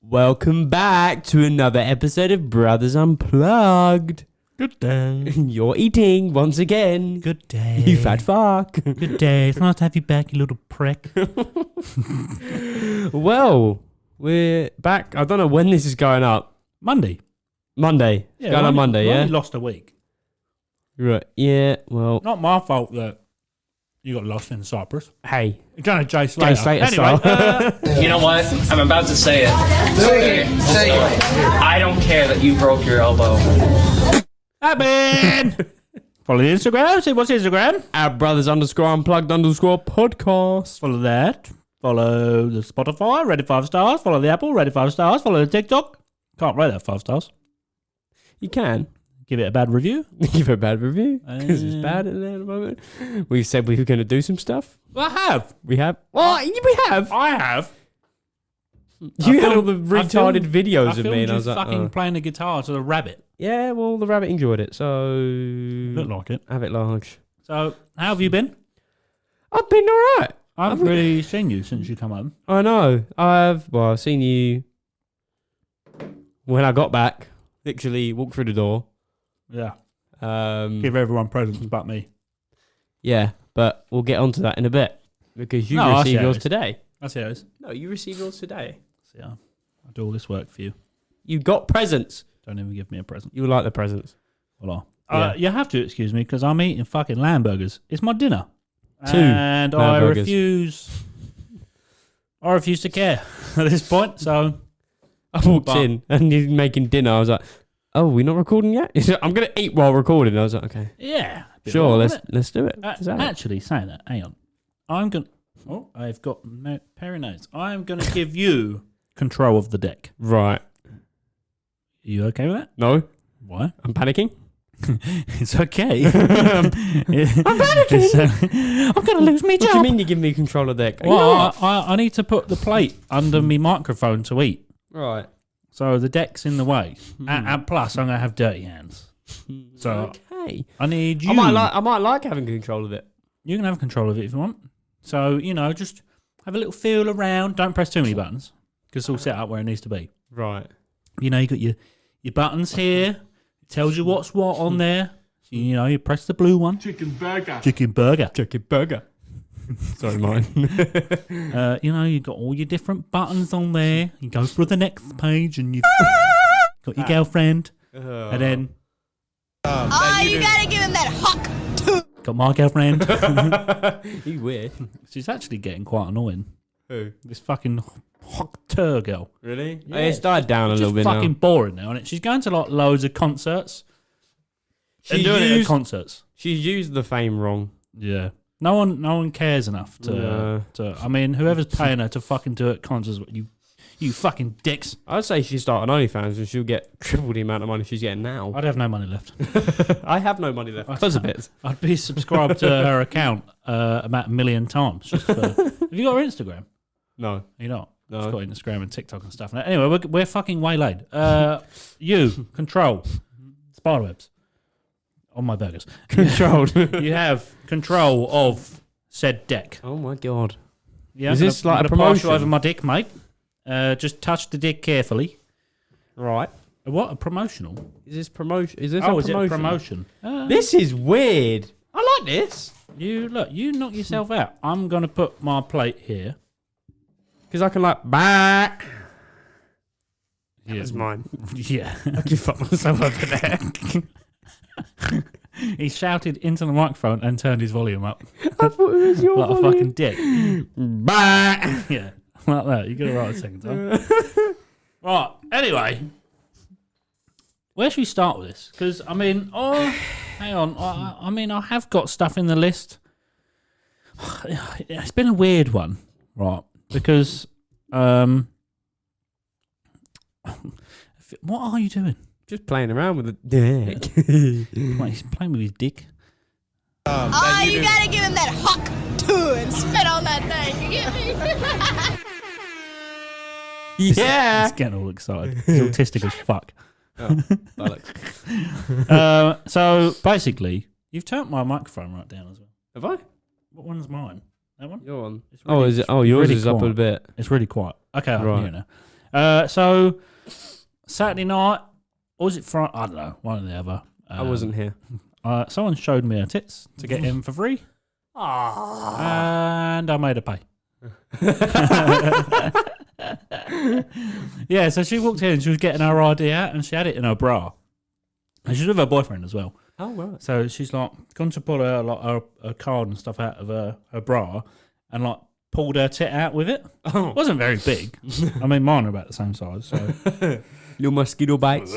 Welcome back to another episode of Brothers Unplugged. Good day. You're eating once again. Good day. You fat fuck. Good day. It's nice to have you back, you little prick. Well, we're back. I don't know when this is going up. Monday. Monday. It's going on Monday, we yeah? only lost a week. Right. Yeah, well. Not my fault that you got lost in Cyprus. Hey. You're going to Jay Slater. Jay Slater anyway, You know what? I'm about to say it. Say it. I don't care that you broke your elbow. Happened. Follow the Instagram. See what's Instagram. Our Brothers_Unplugged_podcast. Follow that. Follow the Spotify. Rate it 5 stars. Follow the Apple. Rate it 5 stars. Follow the TikTok. Can't rate that 5 stars. You can. Give it a bad review. Give it a bad review. Because it's bad at the moment. We said we were going to do some stuff. Well, I have. We have. Well, we have. I have. You had all the retarded videos of me, and I was like, fucking playing the guitar to the rabbit. yeah, well, the rabbit enjoyed it, so Looked like it. have it large. So, how have you been? I've been alright. I haven't really seen you since you come home. I know. I've seen you when I got back. Literally walked through the door. Yeah. Give Give everyone presents but me. Yeah, but we'll get onto that in a bit because you No, I see received how it yours is. today. That's how it is. No, you received yours today. So, yeah. I do all this work for you. You got presents. Don't even give me a present. You like the presents. Hold Yeah. on. You have to excuse me because I'm eating fucking lamb burgers. It's my dinner. 2 and lamb I burgers. refuse to care at this point. So I walked in and you're making dinner. I was like, "Oh, we're not recording yet." He said, "I'm gonna eat while recording." I was like, "Okay, yeah, sure, let's do it." Is that it? Actually, saying that, hang on. I've got Perry notes. I'm gonna give you control of the deck. Right. Are you okay with that? No, Why? I'm panicking. It's okay. I'm panicking. I'm gonna lose me What job. do you mean you give me control of the deck? Well, I need to put the plate under me microphone to eat. Right. So the deck's in the way. And plus, I'm going to have dirty hands. So Okay. I need you. I might like having control of it. You can have control of it if you want. So, just have a little feel around. Don't press too many buttons because it's all set up where it needs to be. Right. You got your buttons here. It tells you what's what on there. So, you press the blue one. Chicken burger. Chicken burger. Sorry, mine. You've got all your different buttons on there. You go through the next page and you've got your girlfriend. And then... you gotta give him that hawk. Got my girlfriend. You weird. She's actually getting quite annoying. Who? This fucking hot girl. Really? Yeah. It's died down a It's little just bit fucking now. boring now, isn't it? She's going to loads of concerts. And doing it at concerts. She's used the fame wrong. Yeah. No one cares enough to. I mean, whoever's paying her to fucking do it at concerts, you fucking dicks. I'd say she start an OnlyFans and she'll get triple the amount of money she's getting now. I'd have no money left. I have no money left because of it. I'd be subscribed to her account about 1 million times. Have you got her Instagram? No. You're not. No. She's got Instagram and TikTok and stuff. Anyway, we're fucking waylaid. You control spiderwebs on my burgers. Controlled. You have control of said deck. Oh my god. Yeah, Is this like a pass promotion? you over my dick, mate. Just touch the dick carefully. Right. What? A promotional? Is this promotion? Is this Oh, a is it promotion? a promotion? This is weird. I like this. You knock yourself out. I'm gonna put my plate here. Because I can bah. Yeah. That's mine. Yeah. I can fuck myself over there. He shouted into the microphone and turned his volume up. I thought it was your Like a volume. fucking dick. Bah. Yeah. Like that. You got it right a second time. Right. Anyway. Where should we start with this? Because, hang on. I have got stuff in the list. It's been a weird one. Right. Because, what are you doing? Just playing around with the dick. He's playing with his dick. You gotta give him that hawk too and spit on that thing. You get me? Yeah. He's getting all excited. He's autistic as fuck. Oh, bollocks. So basically, you've turned my microphone right down as well. Have I? What one's mine? That one? Your one. It's really- Is it? Oh, yours really is up a quiet. bit. It's really quiet. Okay, I can Right. hear it now. So Saturday night, or was it Friday? I don't know, one or the other. I wasn't here. Someone showed me her tits to get in for free. And I made her pay. Yeah, so she walked in and she was getting her ID out and she had it in her bra. And she's with her boyfriend as well. Oh, right. So she's like gone to pull her card and stuff out of her bra and like pulled her tit out with it. Oh. It wasn't very big. I mean, mine are about the same size. So. Little mosquito bites.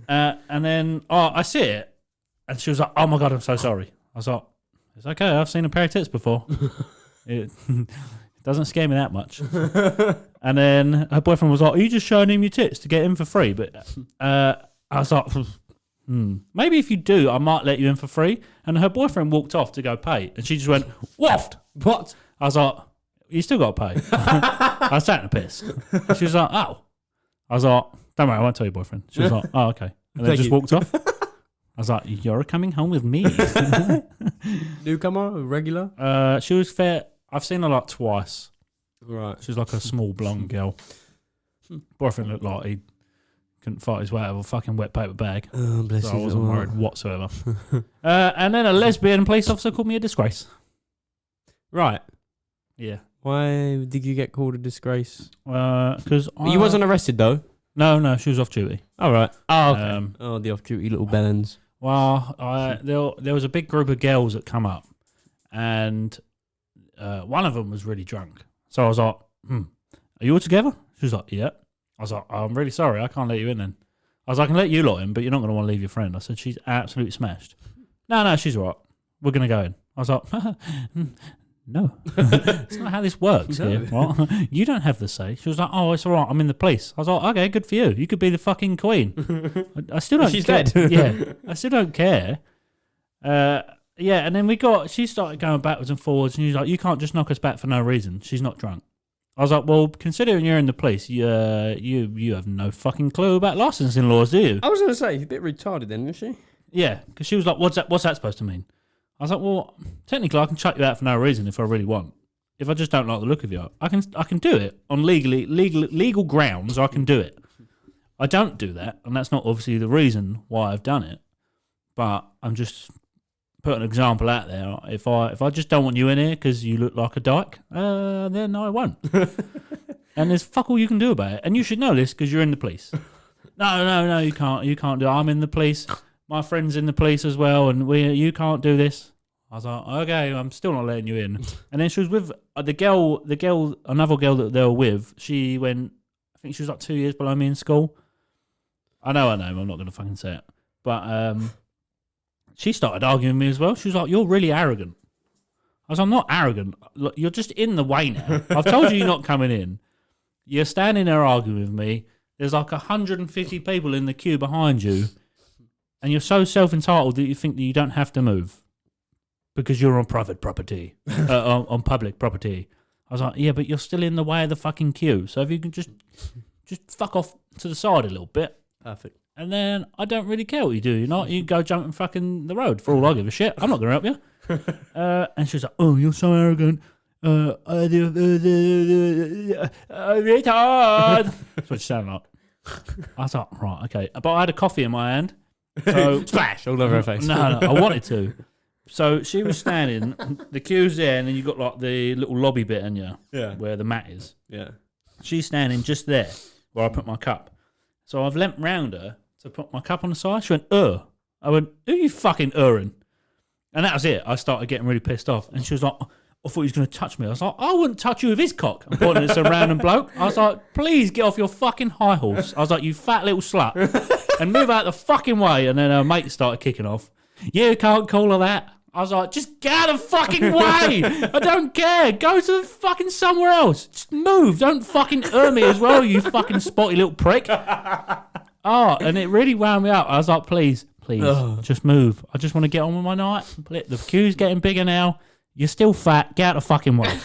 And then I see it and she was like, oh my God, I'm so sorry. I was like, it's okay, I've seen a pair of tits before. It doesn't scare me that much. And then her boyfriend was like, are you just showing him your tits to get in for free? But I was like, maybe if you do, I might let you in for free. And her boyfriend walked off to go pay. And she just went, waft. What? I was like, you still got to pay. I was taking a piss. She was like, oh. I was like, don't worry, I won't tell your boyfriend. She was like, oh, okay. And then just walked off. I was like, you're coming home with me. Newcomer? Regular? She was fair. I've seen her like twice. Right. She was like a small blonde girl. Boyfriend looked like he couldn't fight his way out of a fucking wet paper bag. Oh, bless So you. I wasn't worried whatsoever. And then a lesbian police officer called me a disgrace. Right. Yeah. Why did you get called a disgrace? Because You wasn't arrested, though? No, she was off duty. All right. Oh, okay. The off-duty little bellends. Well, there was a big group of girls that come up, and one of them was really drunk. So I was like, are you all together? She was like, yeah. I was like, I'm really sorry, I can't let you in then. I was like, I can let you lot in, but you're not going to want to leave your friend. I said, she's absolutely smashed. No, she's all right. We're going to go in. I was like, no. It's not how this works here. What? You don't have the say. She was like, oh, it's all right, I'm in the police. I was like, okay, good for you. You could be the fucking queen. I still don't She's care. dead. Yeah, I still don't care. Yeah, and then she started going backwards and forwards, and she was like, you can't just knock us back for no reason. She's not drunk. I was like, well, considering you're in the police, you have no fucking clue about licensing laws, do you? I was going to say, she's a bit retarded then, isn't she? Yeah, because she was like, what's that supposed to mean? I was like, well, technically I can chuck you out for no reason if I really want. If I just don't like the look of you, I can do it on legal grounds. I can do it. I don't do that, and that's not obviously the reason why I've done it. But I'm just putting an example out there. If I just don't want you in here because you look like a dyke, then I won't. And there's fuck all you can do about it. And you should know this because you're in the police. No, you can't do it. I'm in the police. My friend's in the police as well, and you can't do this. I was like, okay, I'm still not letting you in. And then she was with another girl that they were with. She went, I think she was like 2 years below me in school. I know her name, I'm not going to fucking say it. But she started arguing with me as well. She was like, you're really arrogant. I was like, I'm not arrogant. Look, you're just in the way now. I've told you you're not coming in. You're standing there arguing with me. There's like 150 people in the queue behind you. And you're so self-entitled that you think that you don't have to move because you're on private property, on public property. I was like, yeah, but you're still in the way of the fucking queue. So if you can just fuck off to the side a little bit. Perfect. And then I don't really care what you do. You know, you go jumping fucking the road for all I give a shit. I'm not going to help you. And she was like, oh, you're so arrogant. Retard. That's what she sounded like. I was like, right, okay. But I had a coffee in my hand. So Splash all over her face. No, I wanted to. So she was standing, the queue's there, and then you got like the little lobby bit in you, where the mat is. Yeah. She's standing just there where I put my cup. So I've leant round her to put my cup on the side. She went, I went, who are you fucking erring? And that was it. I started getting really pissed off. And she was like, I thought he was going to touch me. I was like, I wouldn't touch you with his cock. I'm pointing at some random bloke. I was like, please get off your fucking high horse. I was like, you fat little slut. And move out the fucking way. And then her mate started kicking off. You can't call her that. I was like, just get out of the fucking way. I don't care. Go to fucking somewhere else. Just move. Don't fucking me as well, you fucking spotty little prick. And it really wound me up. I was like, please, just move. I just want to get on with my night. The queue's getting bigger now. You're still fat. Get out of the fucking way.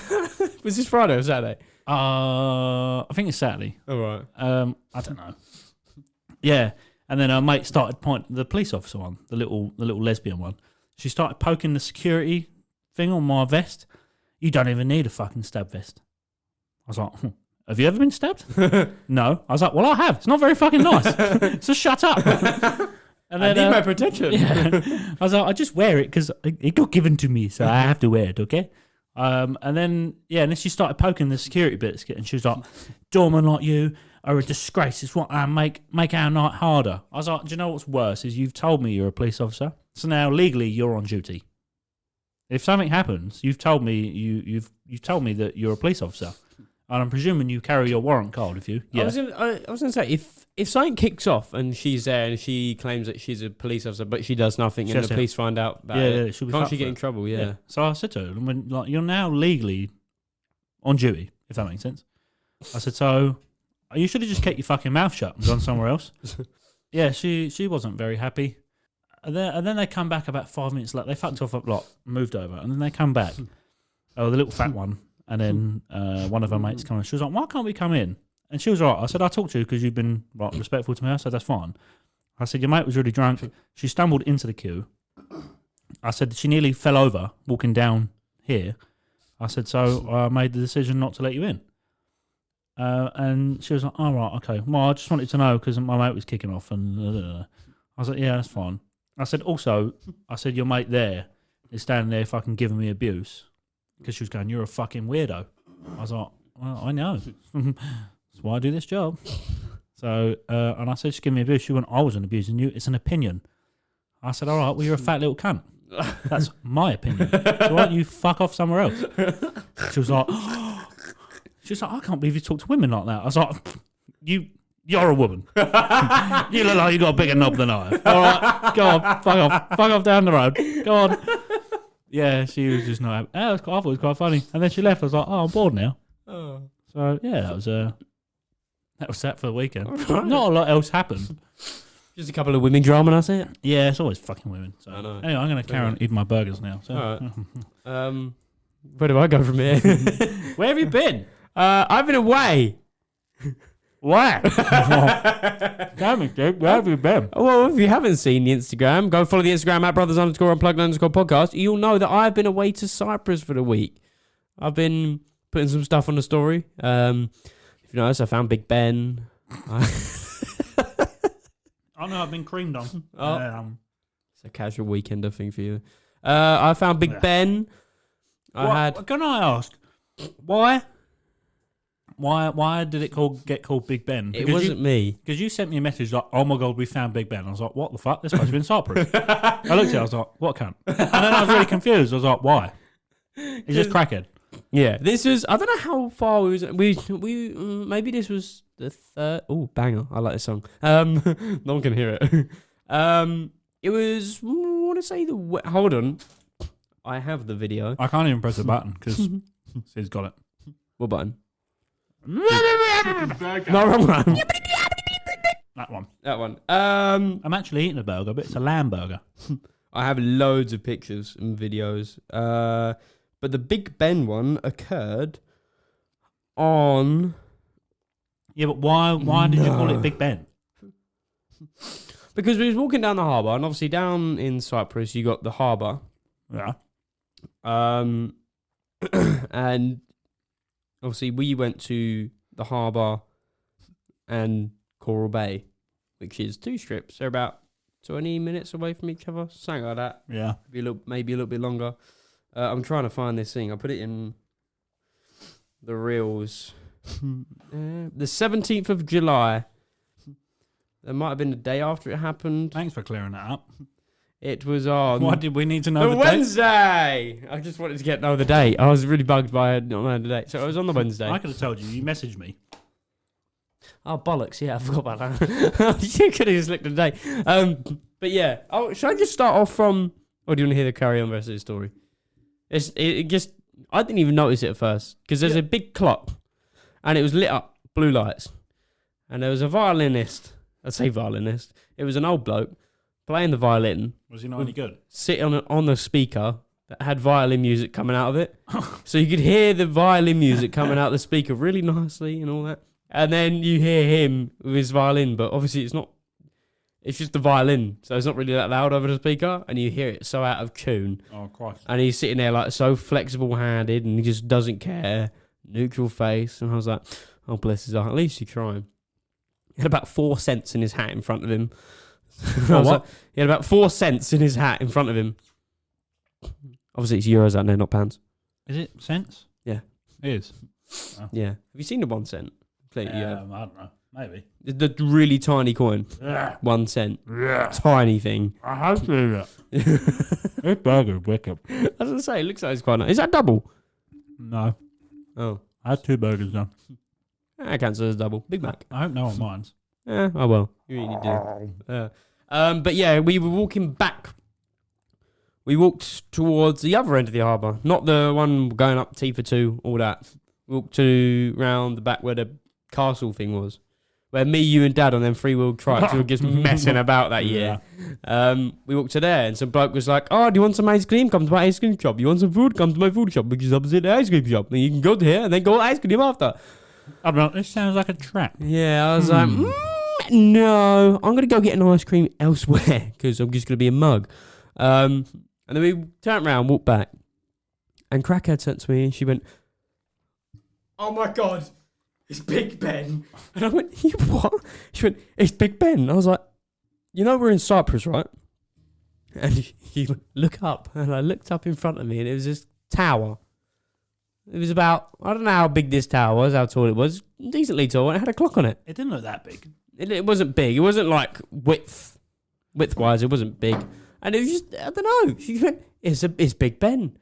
Was this Friday or Saturday? I think it's Saturday. All right. I don't know. Yeah. And then her mate started pointing the police officer one, the little lesbian one. She started poking the security thing on my vest. You don't even need a fucking stab vest. I was like, have you ever been stabbed? No. I was like, well, I have. It's not very fucking nice. So shut up. And I need my protection. Yeah. I was like, I just wear it because it got given to me, so I have to wear it, okay? And then she started poking the security bits, and she was like, doormen like you are a disgrace. It's what I make our night harder. I was like, do you know what's worse is you've told me you're a police officer, so now legally you're on duty. If something happens, you've told me you've told me that you're a police officer, and I'm presuming you carry your warrant card with you. Yeah. I was gonna say if something kicks off and she's there and she claims that she's a police officer but she does nothing and the police find out about it, she'll be can't she get in trouble? Yeah. So I said to her, when, like, you're now legally on duty, if that makes sense. I said, so you should have just kept your fucking mouth shut and gone somewhere else. Yeah, she wasn't very happy. And then they come back about 5 minutes later. They fucked off a lot, moved over, and then they come back. Oh, the little fat one. And then one of her mates come in. She was like, why can't we come in? And she was right. I said, I talked to you because you've been respectful to me. I said, that's fine. I said, your mate was really drunk. She stumbled into the queue. I said, she nearly fell over walking down here. I said, so I made the decision not to let you in. And she was like, all right, okay. Well, I just wanted to know because my mate was kicking off. And I was like, yeah, that's fine. I said, also, your mate there is standing there fucking giving me abuse. Because she was going, you're a fucking weirdo. I was like, well, I know. That's why I do this job. So, and I said, she's giving me abuse. She went, I wasn't abusing you. It's an opinion. I said, all right, well, you're a fat little cunt. That's my opinion. So why don't you fuck off somewhere else? She was like, I can't believe you talk to women like that. I was like, you're a woman. You look like you got a bigger knob than I have. All right, go on, fuck off down the road. Go on. Yeah, she was just not happy. I thought it was quite funny. And then she left. I was like, I'm bored now. Oh. So, yeah, that was that for the weekend. Right. Not a lot else happened. Just a couple of women drama, that's it? Yeah, it's always fucking women. So. I know. Anyway, I'm going to carry on eating my burgers now. So. All right. Where do I go from here? Where have you been? I've been away. Where? Damn it, Jake. Where have you been? Well, if you haven't seen the Instagram, go follow the Instagram at Brothers_Unplugged_podcast. You'll know that I've been away to Cyprus for the week. I've been putting some stuff on the story. If you notice, I found Big Ben. Oh no, I've been creamed on. It's a casual weekender thing for you. I found Big Ben. Can I ask why? Why did it get called Big Ben? Because it wasn't me. Because you sent me a message like, oh my God, we found Big Ben. I was like, what the fuck? This supposed to be in Cyprus. I looked at it, I was like, what cunt? And then I was really confused. I was like, why? He's just crackhead. Yeah, this was, I don't know how far we maybe this was the third. Oh, banger. I like this song. No one can hear it. It was, I want to say hold on. I have the video. I can't even press the button because he's got it. What button? No, wrong one. That one. I'm actually eating a burger, but it's a lamb burger. I have loads of pictures and videos. But the Big Ben one occurred on... Yeah, but why did you call it Big Ben? Because we was walking down the harbour, and obviously down in Cyprus you got the harbour. Yeah. And obviously we went to the harbour and Coral Bay, which is 2 strips. They're about 20 minutes away from each other, something like that. Yeah. Maybe a little bit longer. I'm trying to find this thing. I put it in the reels. The 17th of July. That might have been the day after it happened. Thanks for clearing that up. It was on... Why did we need to know the Wednesday! Date? I just wanted to know the date. I was really bugged by not knowing the date. So it was on the Wednesday. I could have told you. You messaged me. Oh, bollocks. Yeah, I forgot about that. You could have just looked at the date. But yeah. Should I just start off from... Or do you want to hear the carry-on rest of the story? It just... I didn't even notice it at first. Because there's a big clock. And it was lit up. Blue lights. And there was a violinist. I'd say violinist. It was an old bloke playing the violin. Was he not any good? Sitting on the speaker that had violin music coming out of it. So you could hear the violin music coming out of the speaker really nicely and all that. And then you hear him with his violin, but obviously it's not. It's just the violin, so it's not really that loud over the speaker, and you hear it so out of tune. Oh, Christ. And he's sitting there like so flexible-handed, and he just doesn't care. Neutral face. And I was like, Oh, bless his heart. At least he's trying. He had about 4 cents in his hat in front of him. I was like, he had about 4 cents in his hat in front of him. Obviously, it's euros out there, not pounds. Is it cents? Yeah. It is. Oh. Yeah. Have you seen the 1 cent? I don't know. Maybe. The really tiny coin. 1 cent. Tiny thing. I have seen it. This burger's wicked. I was going to say, it looks like it's quite nice. Is that double? No. Oh. I had 2 burgers done. I cancel as double. Big Mac. I don't know what mine's. Oh well. You really do. But yeah, we were walking back. We walked towards the other end of the harbour. Not the one going up T for 2, all that. We walked round the back where the castle thing was. Where me, you and Dad on them 3-wheel trucks were just messing about that year. Yeah. We walked to there and some bloke was like, oh, do you want some ice cream? Come to my ice cream shop. You want some food? Come to my food shop, which is opposite the ice cream shop. And you can go to here and then go ice cream after. I don't know, this sounds like a trap. Yeah, I was like, no, I'm going to go get an ice cream elsewhere because I'm just going to be a mug. And then we turned around, walked back, and Crackhead turned to me and she went, oh my God, it's Big Ben. And I went, you what? She went, it's Big Ben. I was like, you know we're in Cyprus, right? And he went, look up. And I looked up in front of me and it was this tower. It was about, I don't know how big this tower was, how tall it was. Decently tall, and it had a clock on it. It didn't look that big. It wasn't big. It wasn't like width-wise, it wasn't big. And it was just, I don't know. She went, it's Big Ben.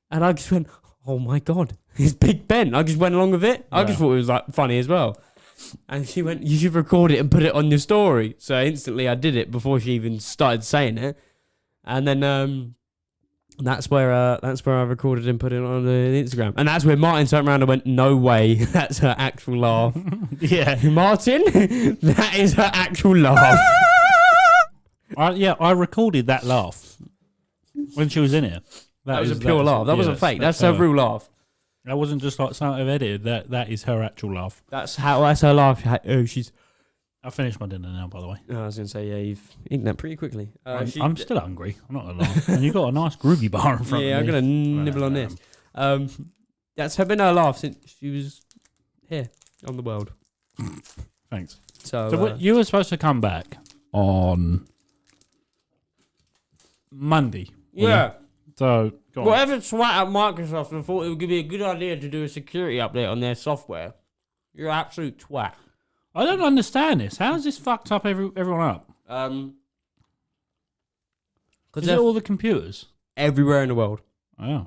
And I just went, oh my God, it's Big Ben. I just went along with it. I just thought it was like funny as well. And she went, you should record it and put it on your story. So instantly I did it before she even started saying it. And then that's where I recorded and put it on the Instagram. And that's where Martin turned around and went, no way, that's her actual laugh. Yeah. Martin, that is her actual laugh. I recorded that laugh when she was in here. That was a pure laugh. That wasn't fake. That's her real laugh. That wasn't just like something I've edited. That is her actual laugh. That's her laugh. Oh, she's... I finished my dinner now, by the way. I was going to say, yeah, you've eaten that pretty quickly. I'm still hungry. I'm not going to lie. And you've got a nice groovy bar in front of me. Yeah, I'm going to nibble on this. That's been her laugh since she was here on the world. Thanks. So you were supposed to come back on Monday. Yeah. So, go on. Whatever twat at Microsoft and thought it would be a good idea to do a security update on their software. You're an absolute twat. I don't understand this. How has this fucked up everyone up? Is it all the computers? Everywhere in the world. Oh.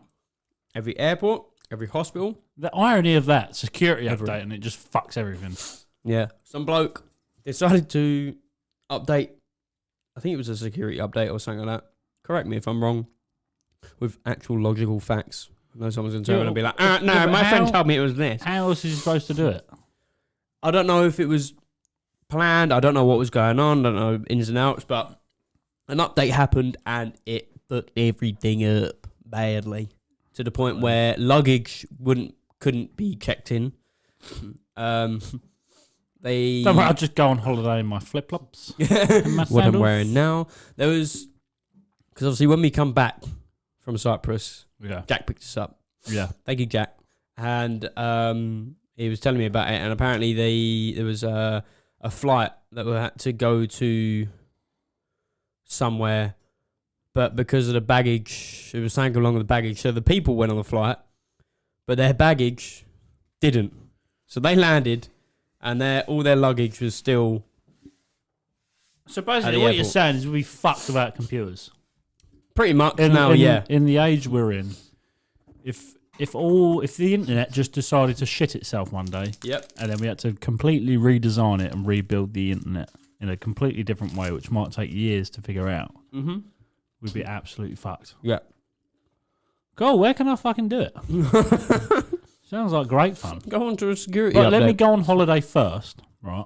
Every airport, every hospital. The irony of that, security update, and it just fucks everything. Yeah. Some bloke decided to update, I think it was a security update or something like that. Correct me if I'm wrong, with actual logical facts. I know someone's going to turn around and be like, no, my friend told me it was this. How else is he supposed to do it? I don't know if it was planned. I don't know what was going on. I don't know ins and outs, but an update happened and it fucked everything up badly to the point where luggage couldn't be checked in. I'll just go on holiday in my flip-flops. What I'm wearing now. There was, because obviously when we come back from Cyprus, Jack picked us up. Yeah. Thank you, Jack. And he was telling me about it, and apparently there was a flight that we had to go to somewhere, but because of the baggage, it was something along with the baggage. So the people went on the flight, but their baggage didn't. So they landed, and all their luggage was still. So basically, what you're saying is we fucked about computers. Pretty much in the age we're in, if the internet just decided to shit itself one day, and then we had to completely redesign it and rebuild the internet in a completely different way, which might take years to figure out, we'd be absolutely fucked. Yeah. Go, where can I fucking do it? Sounds like great fun. Go on to a security update. Let me go on holiday first, right?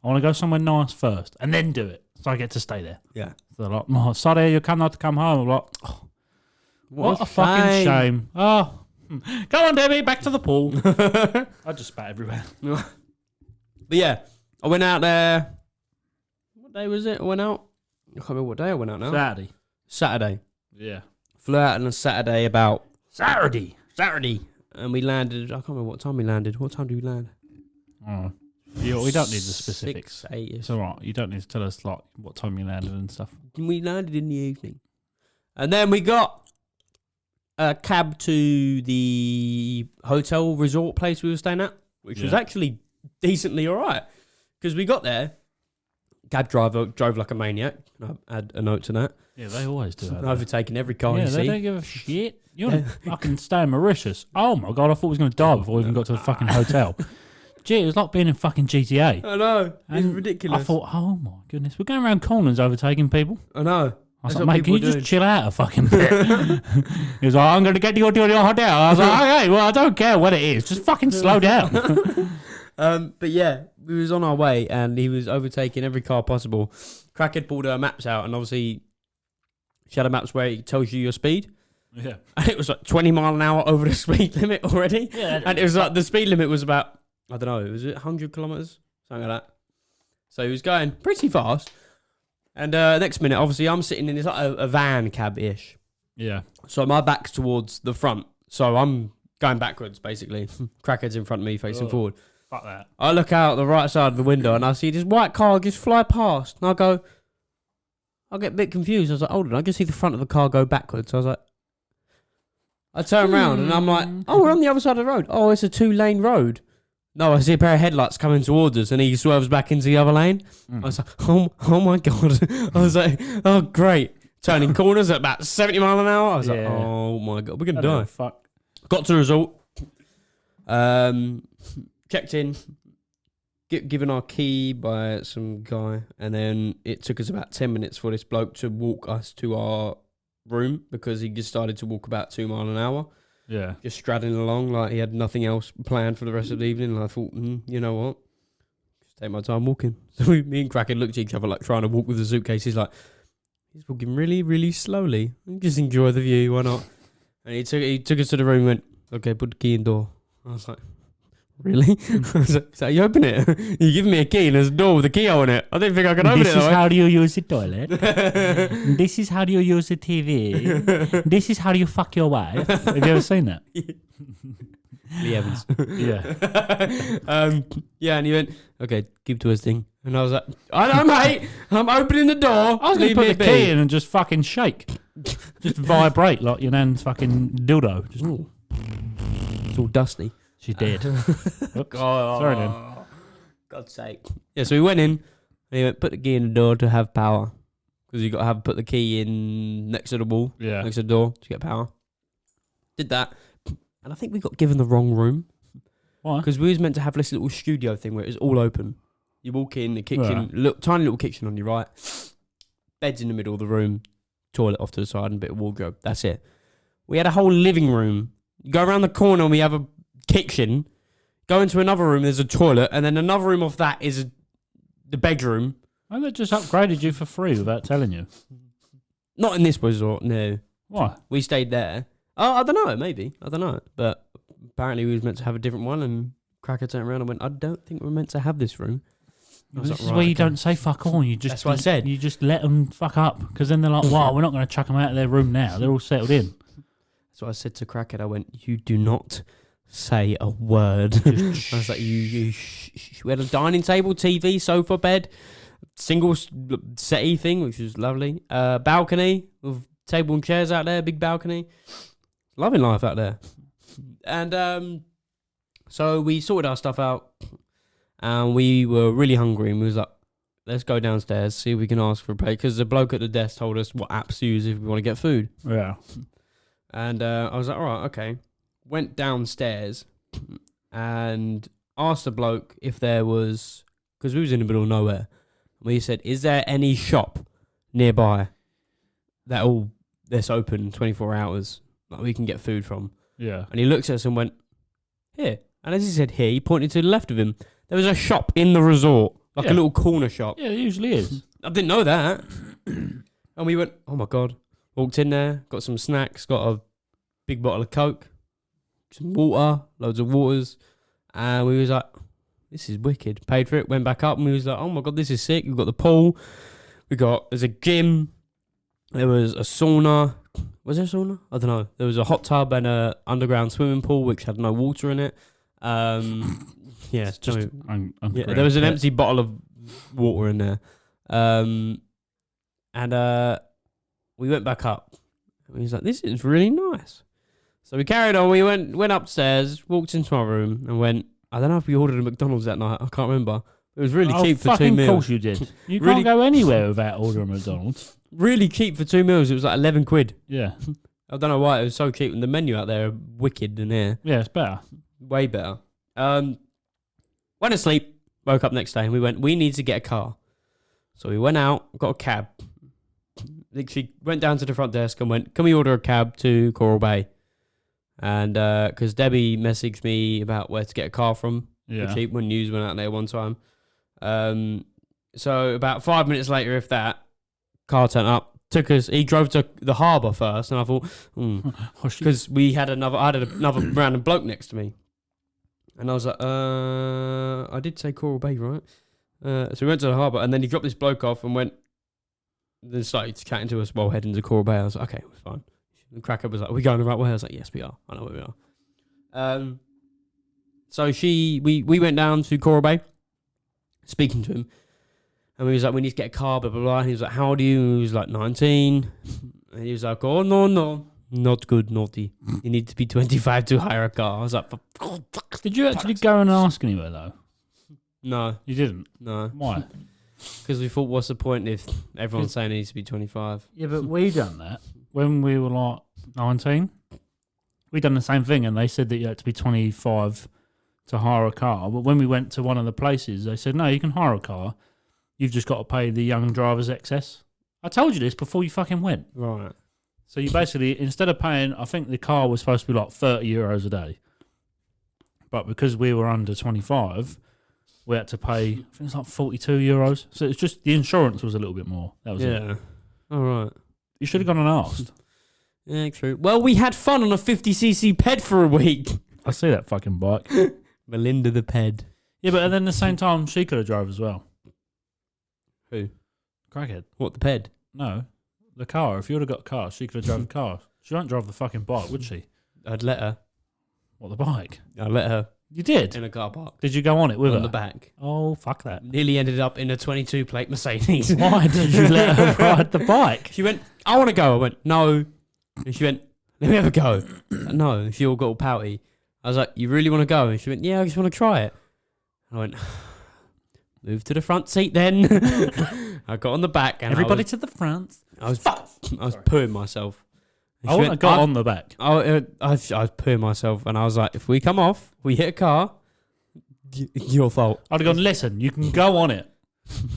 I want to go somewhere nice first, and then do it, so I get to stay there. Yeah. So like, oh, sorry, you cannot come home. I'm like, oh, what a fucking shame. Oh. Go on, Debbie, back to the pool. I just spat everywhere. But yeah, I went out there. What day was it? I went out. I can't remember what day I went out now. Saturday. Yeah. Flew out on a Saturday about... Saturday. And we landed... I can't remember what time we landed. What time did we land? Oh. We don't need the specifics. 6, 8. It's all right. You don't need to tell us like what time you landed and stuff. We landed in the evening. And then we got a cab to the hotel resort place we were staying at, which was actually decently all right. Because we got there, cab driver drove like a maniac. I add a note to that. Yeah, they always do that. Overtaking every car you they see. don't give a shit. You're fucking staying Mauritius. Oh my God, I thought we was going to die before we even got to the fucking hotel. Gee, it was like being in fucking GTA. I know. It's And ridiculous. I thought, oh my goodness, we're going around corners overtaking people. I know. I was like, mate, can you just chill out a fucking bit? He was like, I'm going to get you to your hotel. I was like, okay, well, I don't care what it is. Just fucking slow down. But yeah, we was on our way and he was overtaking every car possible. Crack had pulled her maps out and obviously she had a maps where it tells you your speed. Yeah. And it was like 20 mile an hour over the speed limit already. Yeah. And it was like the speed limit was about, I don't know, was it 100 kilometres? Something like that. So he was going pretty fast. And next minute, obviously, I'm sitting in this like a van cab-ish. Yeah. So my back's towards the front. So I'm going backwards, basically. Crackhead's in front of me, facing forward. Fuck that. I look out the right side of the window and I see this white car just fly past. And I get a bit confused. I was like, hold on, I can see the front of the car go backwards. So I was like, I turn around and I'm like, oh, we're on the other side of the road. Oh, it's a 2-lane road. No, I see a pair of headlights coming towards us and he swerves back into the other lane. I was like, oh my God. I was like, oh, great. Turning corners at about 70 mile an hour. I was like, oh my God, we're going to die. Fuck. Got to the result. Checked in. Given our key by some guy. And then it took us about 10 minutes for this bloke to walk us to our room because he just started to walk about 2 mile an hour. Yeah. Just straddling along like he had nothing else planned for the rest of the evening. And I thought, you know what? Just take my time walking. So me and Cracken looked at each other like trying to walk with the suitcase. He's like, he's walking really, really slowly. Just enjoy the view. Why not? And he took us to the room and went, okay, put the key in the door. I was like, really? I was like, so you open it? You give me a key and there's a door with a key on it. I didn't think I could open it. This is how you use the toilet. This is how you use the TV. This is how you fuck your wife. Have you ever seen that? Lee Evans. Yeah. Yeah, and he went, okay, keep twisting. And I was like, I know, mate. I'm opening the door. I was going to put the key in and just fucking shake. Just vibrate like your nan's fucking dildo. Just, it's all dusty. She did. God, sorry then. God's sake. Yeah, so we went in and he went, put the key in the door to have power. Because you got to put the key in next to the wall, next to the door to get power. Did that. And I think we got given the wrong room. Why? Because we was meant to have this little studio thing where it was all open. You walk in, the kitchen, tiny little kitchen on your right. Bed's in the middle of the room. Toilet off to the side and a bit of wardrobe. That's it. We had a whole living room. You go around the corner and we have a kitchen. Go into another room, there's a toilet. And then another room off that is the bedroom. Why they just upgraded you for free without telling you? Not in this resort, no. Why? We stayed there. Oh, I don't know, maybe. I don't know. But apparently we was meant to have a different one and Cracker turned around and went, I don't think we're meant to have this room. This is where you don't say fuck all. You just, that's what I said. You just let them fuck up. Because then they're like, wow, we're not going to chuck them out of their room now. They're all settled in. So I said to Cracker, I went, you do not say a word. I was like, you we had a dining table, TV, sofa, bed, single settee thing, which was lovely. Balcony with table and chairs out there, big balcony. Loving life out there. And so we sorted our stuff out and we were really hungry and we was like, let's go downstairs, see if we can ask for a plate. Because the bloke at the desk told us what apps to use if we want to get food. Yeah. And I was like, all right, okay. Went downstairs and asked the bloke if there was, because we was in the middle of nowhere. We said, is there any shop nearby that's open 24 hours that we can get food from? Yeah. And he looked at us and went, here. And as he said here, he pointed to the left of him. There was a shop in the resort, like a little corner shop. Yeah, it usually is. I didn't know that. And we went, oh my God. Walked in there, got some snacks, got a big bottle of Coke, some water, loads of waters. And we was like, this is wicked. Paid for it, went back up and we was like, oh my God, this is sick. We've got the pool. There's a gym. There was a sauna. Was there a sauna? I don't know. There was a hot tub and a underground swimming pool which had no water in it. Yeah, It's just yeah, there was an empty bottle of water in there. And we went back up. He was like, this is really nice. So we carried on. We went upstairs, walked into my room, and went. I don't know if we ordered a McDonald's that night. I can't remember. It was really cheap for 2 meals. Of course you did. You can't go anywhere without ordering McDonald's. Really cheap for 2 meals. It was like 11 quid. Yeah. I don't know why it was so cheap. And the menu out there are wicked than here. Yeah, it's better. Way better. Went to sleep. Woke up next day and we went, we need to get a car. So we went out, got a cab. Literally went down to the front desk and went, can we order a cab to Coral Bay? And because Debbie messaged me about where to get a car from for cheap when news went out there one time. So about 5 minutes later, if that, car turned up. He drove to the harbour first, and I thought, because I had another random bloke next to me. And I was like, I did say Coral Bay, right? So we went to the harbour, and then he dropped this bloke off and then started chatting to us while heading to Coral Bay. I was like, okay, we're fine. And Cracker was like, are we going the right way? I was like, yes, we are. I know where we are. So we went down to Coral Bay, speaking to him. And we was like, we need to get a car, blah, blah, blah. And he was like, how old are you? And he was like, 19. And he was like, oh, no. Not good, naughty. You need to be 25 to hire a car. I was like, did you actually go and ask anywhere, though? No. You didn't? No. Why? Because we thought, what's the point if everyone's saying he needs to be 25? Yeah, but we done that when we were like 19. We done the same thing, and they said that you had to be 25 to hire a car. But when we went to one of the places, they said, no, you can hire a car. You've just got to pay the young driver's excess. I told you this before you fucking went. Right. So you basically, instead of paying, I think the car was supposed to be like 30 euros a day. But because we were under 25, we had to pay, I think it's like 42 euros. So it's just, the insurance was a little bit more. That was it. Yeah. All right. You should have gone and asked. Yeah, true. Well, we had fun on a 50cc ped for a week. I see that fucking bike. Melinda the ped. Yeah, but then at the same time, she could have drove as well. Who? Crackhead. What, the ped? No. The car. If you would have got a car, she could have driven the car. She won't drive the fucking bike, would she? I'd let her. What, the bike? I'd let her. You did? In a car park. Did you go on it with her? On the back. Oh, fuck that. Nearly ended up in a 22 plate Mercedes. Why did you let her ride the bike? She went, I want to go. I went, no. And she went, let me have a go. No. She all got all pouty. I was like, you really want to go? And she went, yeah, I just want to try it. I went, move to the front seat then. I got on the back. And everybody to the front. I was pooing myself. I wouldn't have got on the back. I was pooing myself, and I was like, if we come off, we hit a car, your fault. I'd have gone, listen, you can go on it,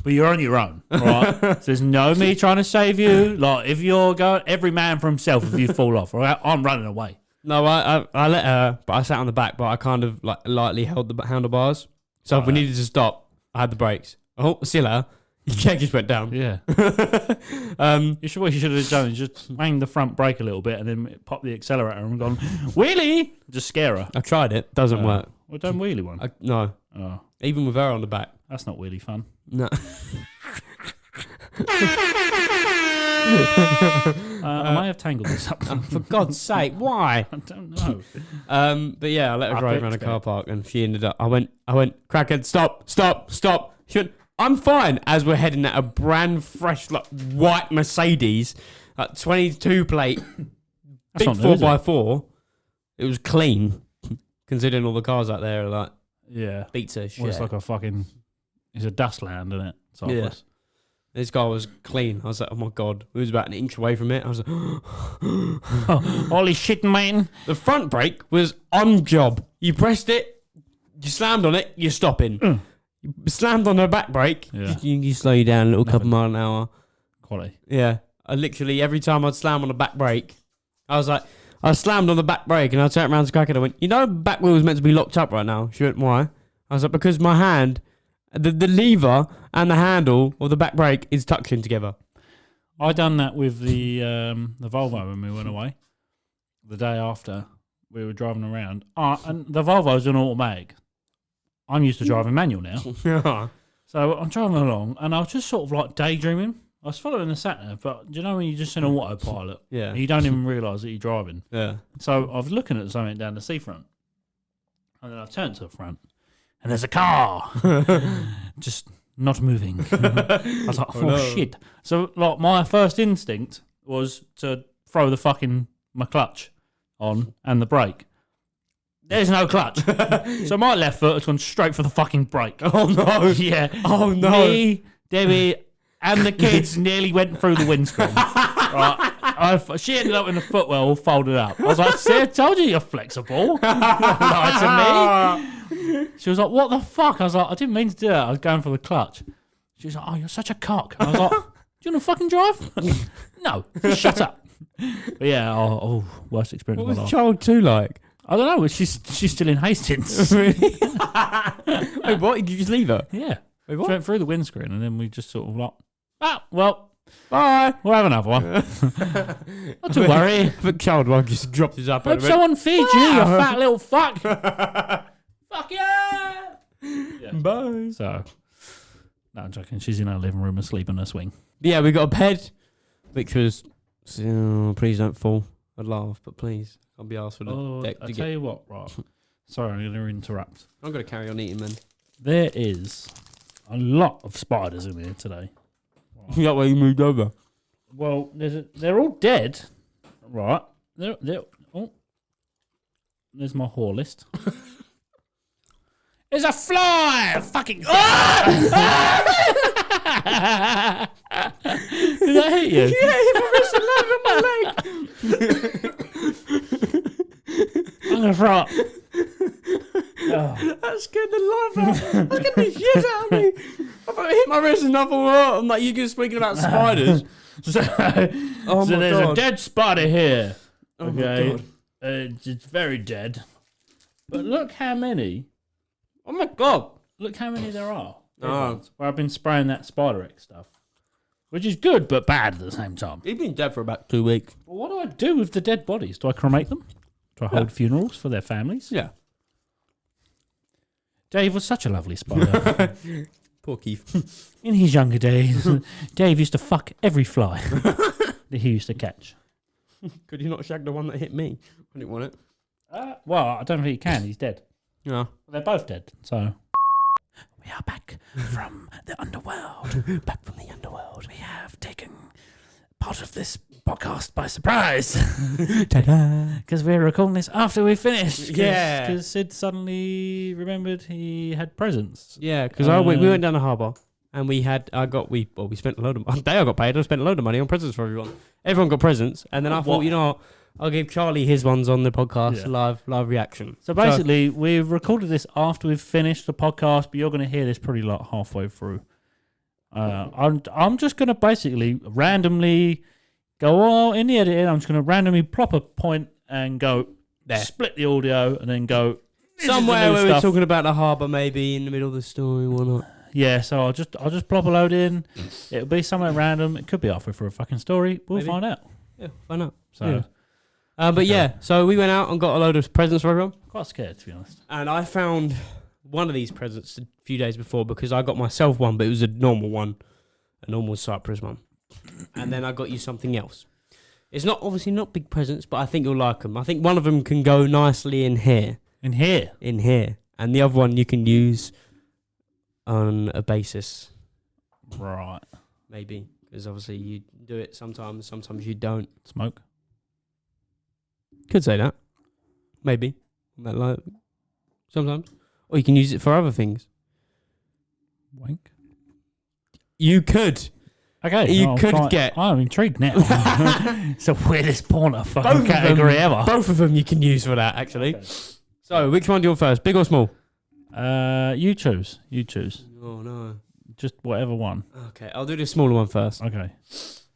but you're on your own, right? So there's no me trying to save you. Like, if you're going, every man for himself if you fall off, right? I'm running away. No, I let her, but I sat on the back, but I kind of like lightly held the handlebars. So if we needed to stop, I had the brakes. Oh, see you later. Your check just went down. Yeah. What you should have done is just bang the front brake a little bit and then pop the accelerator and gone, wheelie! Just scare her. I tried it. Doesn't work. Well, don't wheelie one. No. Oh. Even with her on the back. That's not wheelie fun. No. I may have tangled this up. For God's sake, why? I don't know. But yeah, I let her drive around a car park and she ended up, I went, crackhead, stop. She went, I'm fine, as we're heading at a brand fresh, like, white Mercedes, like 22 plate, big 4x4. It was clean, considering all the cars out there are like, beats her shit. Well, it's like a fucking, it's a dust land, isn't it? Cyprus. Yeah. This car was clean. I was like, oh my God. We was about an inch away from it. I was like, holy shit, man. The front brake was on job. You pressed it, you slammed on it, you're stopping. You slammed on the back brake. Yeah. You slow you down a little couple mile an hour. Quality. Yeah. I literally, every time I'd slam on the back brake, I was like, I slammed on the back brake and I turned around to Cracker and I went, you know, the back wheel was meant to be locked up right now. She went, why? I was like, because my hand, the lever and the handle of the back brake is touching together. I done that with the Volvo when we went away. The day after, we were driving around. And the Volvo's an automatic. I'm used to driving manual now. So I'm driving along and I was just sort of like daydreaming. I was following the sat-nav, but do you know when you're just in an autopilot? Yeah. And you don't even realise that you're driving. Yeah. So I was looking at something down the seafront. And then I turned to the front. and there's a car just not moving. I was like, oh shit. So like my first instinct was to throw my clutch on and the brake. There's no clutch. So my left foot has gone straight for the fucking brake. Oh no. Yeah. Oh no. Me, Debbie, and the kids nearly went through the windscreen. Right. She ended up in the footwell all folded up. I was like, see, I told you you're flexible. Lied to me. She was like, what the fuck? I was like, I didn't mean to do that. I was going for the clutch. She was like, oh, you're such a cock. And I was like, do you want to fucking drive? No, just shut up. But yeah, worst experience What of was my life. child 2 like? I don't know. She's still in Hastings. Wait, what? Did you just leave her? Yeah. Wait, She what? went through the windscreen and then we just sort of like, well, Bye. we'll have another one. Not to worry. But child 1 just dropped his up. Hope someone feeds you, you fat little fuck. Fuck yeah. Bye. So, no, I'm joking. She's in her living room asleep in her swing. Yeah, we got a bed, which was. Please don't fall. I'd laugh, but please. I'll be asked for the deck I'll to tell get. you what, right. Sorry, I'm going to interrupt. I'm going to carry on eating, man. There is a lot of spiders in here today. Is that where you moved over? Well, they're all dead, right? There's my whore list. There's a fly! Fucking... Did that hit you? Yeah, he was landed on my leg. I'm going to throw up. That scared the life out of me. That scared the shit out of me. I thought it hit my wrist and I thought, I'm like, you just speaking about spiders. So my there's God. a dead spider here. Oh my Okay. God. It's very dead. But look how many. Oh my God. Look how many there are. Oh. Where I've been spraying that Spider X stuff. Which is good, but bad at the same time. He's been dead for about 2 weeks. Well, what do I do with the dead bodies? Do I cremate them? Do I hold funerals for their families? Yeah. Dave was such a lovely spider. Poor Keith. In his younger days, Dave used to fuck every fly that he used to catch. Could you not shag the one that hit me? I didn't want it. Well, I don't think he can. He's dead. Yeah. They're both dead, so... We are back from the underworld. Back from the underworld. We have taken part of this podcast by surprise. Ta-da. Because we're recording this after we finished. Yeah. Because Sid suddenly remembered he had presents. Yeah, because we went down the harbour and we spent a load of money. The day I got paid, I spent a load of money on presents for everyone. Everyone got presents. And then I thought, you know what? I'll give Charlie his ones on the podcast, live reaction. So basically, we've recorded this after we've finished the podcast, but you're going to hear this probably like halfway through. I'm just going to basically randomly go in the editing. I'm just going to randomly plop a point and go there, split the audio, and then go somewhere where we're talking about the harbour, maybe in the middle of the story. Why not? Yeah, so I'll just plop a load in. It'll be somewhere random. It could be halfway through a fucking story. We'll find out. Yeah, find out. So. Yeah. But yeah, so we went out and got a load of presents for everyone. Quite scared, to be honest. And I found one of these presents a few days before because I got myself one, but it was a normal one, a normal Cyprus one. And then I got you something else. It's obviously not big presents, but I think you'll like them. I think one of them can go nicely in here. In here? In here. And the other one you can use on a basis. Right. Maybe. Because obviously you do it sometimes you don't. Smoke? Could say that. Maybe. Like, sometimes. Or you can use it for other things. Wank? You could. Okay. You could get... I'm intrigued now. It's the weirdest porno fucking category ever. Both of them you can use for that, actually. Okay. So, which one do you want first? Big or small? You choose. You choose. Oh, no. Just whatever one. Okay, I'll do the smaller one first. Okay.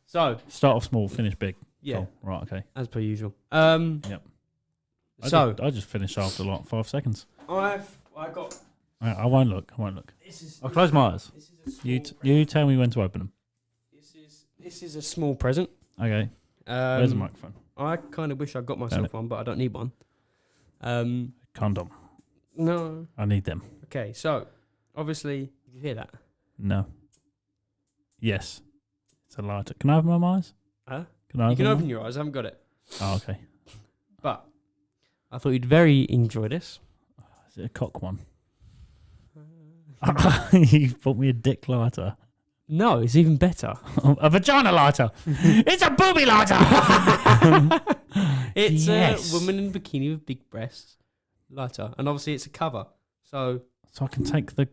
So... Start off small, finish big. Yeah. Cool. Right, okay. As per usual. Yep. I just finished after like 5 seconds. I got... I won't look. I'll close my eyes. You tell me when to open them. This is a small present. Okay. Where's the microphone? I kind of wish I got myself one, but I don't need one. Condom. No. I need them. Okay, so obviously, did you hear that? No. Yes. It's a lighter. Can I open my eyes? Huh? You can open your eyes. I haven't got it. Oh, okay. But I thought you'd very enjoy this. Is it a cock one? You bought me a dick lighter. No, it's even better. A vagina lighter. It's a booby lighter. It's Yes. a woman in a bikini with big breasts lighter. And obviously it's a cover. So I can take the...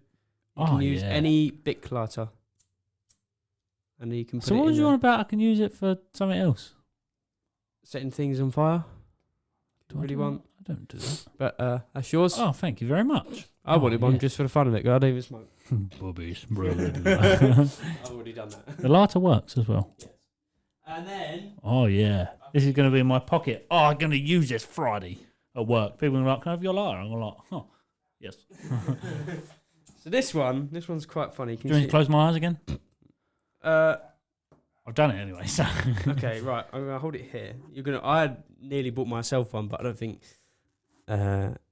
you can use any Bic lighter. And you can put So it what was in you on about? I can use it for something else. setting things on fire. Do I Really do want. that? I don't do that. But that's yours. Oh, thank you very much. I wanted one just for the fun of it. 'Cause I don't even smoke. Boobies. I've already done that. The lighter works as well. Yes. And then... Oh, yeah. This is going to be in my pocket. Oh, I'm going to use this Friday at work. People are like, can I have your lighter? I'm like, oh, yes. So this one's quite funny. Do you want me to close my eyes again? Uh, I've done it anyway, so... okay, right. I'm gonna hold it here. I had nearly bought myself one, but I don't think.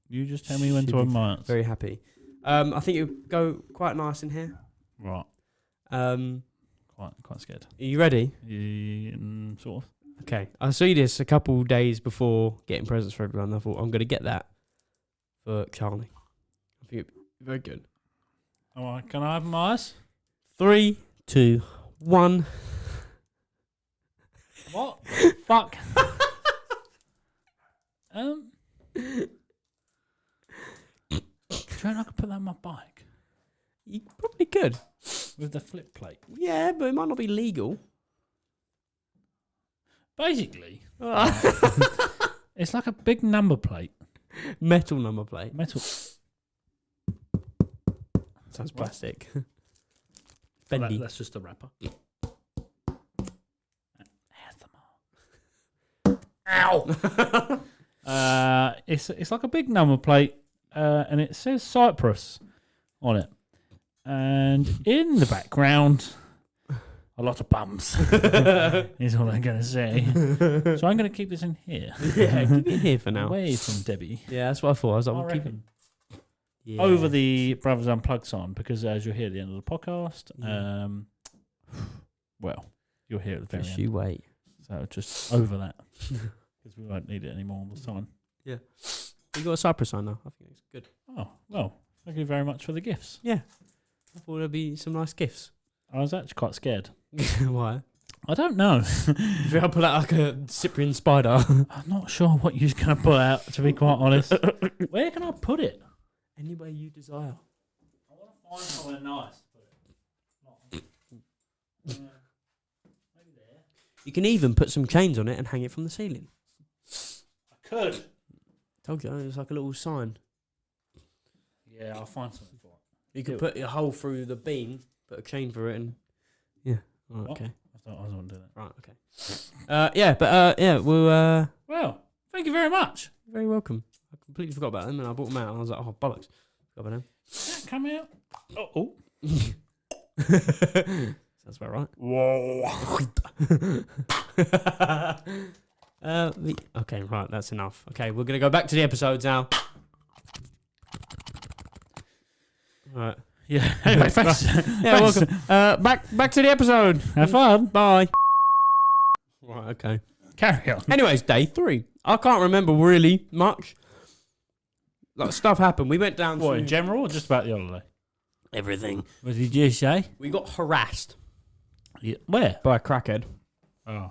You just tell me when to open my eyes. Very happy. I think it would go quite nice in here. Right. Quite scared. Are you ready? Sort of. Okay. I saw this a couple days before getting presents for everyone. I thought I'm gonna get that for Charlie. I think it'd be very good. All right, can I open my eyes? 3, 2, 1. What? Fuck. Do you reckon I could put that on my bike? You probably could. With the flip plate? Yeah, but it might not be legal. Basically, it's like a big number plate. Metal number plate. Metal. Sounds plastic. So Bendy. that's just a wrapper. Ow! It's like a big number plate, and it says Cyprus on it. And in the background, a lot of bums is all I'm going to say. So I'm going to keep this in here. Yeah, keep it here for now. Away from Debbie. Yeah, that's what I thought. I was like, I we'll keep it. reckon. Yeah. Over the Brothers Unplugged sign, because as you'll hear at the end of the podcast, well, you'll hear at the very Just end. you wait. So just over that, because we won't need it anymore on the sign. Yeah. You got a Cyprus sign now. I think it's good. Oh, well, thank you very much for the gifts. Yeah. I thought there'd be some nice gifts. I was actually quite scared. Why? I don't know. If I pull out like a Cyprian spider. I'm not sure what you're going to pull out, to be quite honest. Where can I put it? Any way you desire. I want to find somewhere nice to put it. Maybe there. You can even put some chains on it and hang it from the ceiling. I could. Told you, it's like a little sign. Yeah, I'll find something for it. You could put a hole through the beam, put a chain through it, and yeah. Right, What? okay. I thought I was going to do that. Right, okay. Yeah, we'll. Well, thank you very much. You're very welcome. I completely forgot about them, and I bought them out, and I was like, oh bollocks, forgot about them. Yeah, come out. Oh. Sounds about right. Whoa. Okay, right, that's enough. Okay, we're gonna go back to the episodes now. Right. Yeah. Anyway, thanks. Yeah, welcome. Back to the episode. Have fun. Bye. Right, okay. Carry on. Anyways, day 3. I can't remember really much. Like stuff happened. We went down What, to in general or just about the holiday? everything. What did you say? We got harassed Yeah. Where? by a crackhead. Oh.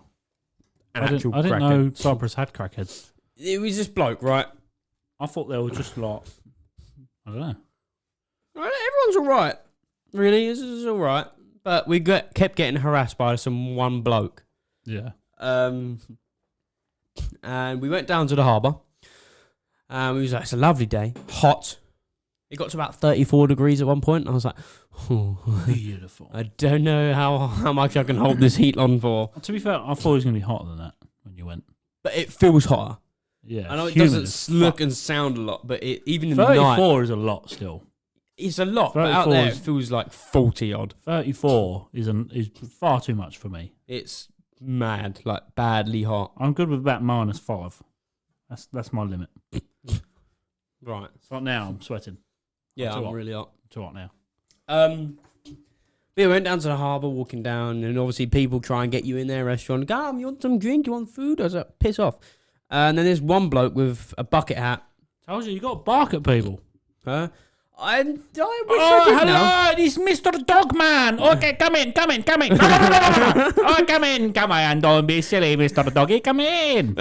An I actual didn't crackhead. know Cyprus had crackheads. It was this bloke, right? I thought they were just like, I don't know. Everyone's all right. Really, this is all right. But we kept getting harassed by some one bloke. Yeah. And we went down to the harbour. And we was like, it's a lovely day. Hot. It got to about 34 degrees at one point. And I was like, oh, Beautiful. I don't know how much I can hold this heat on for. To be fair, I thought it was going to be hotter than that when you went. But it feels hotter. Yeah. I know it humid doesn't as look fuck. and sound a lot, but even in the 34 night, is a lot still. it's a lot. But out 34 there, it is- feels like 40 odd. 34 is far too much for me. It's mad, like badly hot. I'm good with about -5. That's my limit. Right. So now I'm sweating. Yeah, Too I'm hot. really hot. Too hot now. We went down to the harbour, walking down, and obviously people try and get you in their restaurant. Go, you want some drink? You want food? I was like, piss off. And then there's one bloke with a bucket hat. Told you got to bark at people. I I wish I Oh, did now. hello, it's Mr. Dogman. Okay, come in. Oh, come in. Don't be silly, Mr. Doggy. Come in.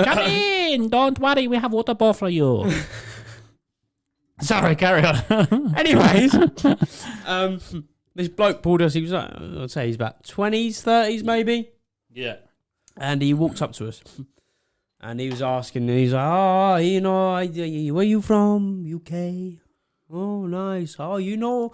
Don't worry, we have water ball for you. Sorry, carry on. Anyways, this bloke pulled us. He was like, I'd say he's about 20s, 30s maybe. Yeah. And he walked up to us. And he was asking, he's like, oh, you know, where you from? UK. Oh, nice. Oh, you know,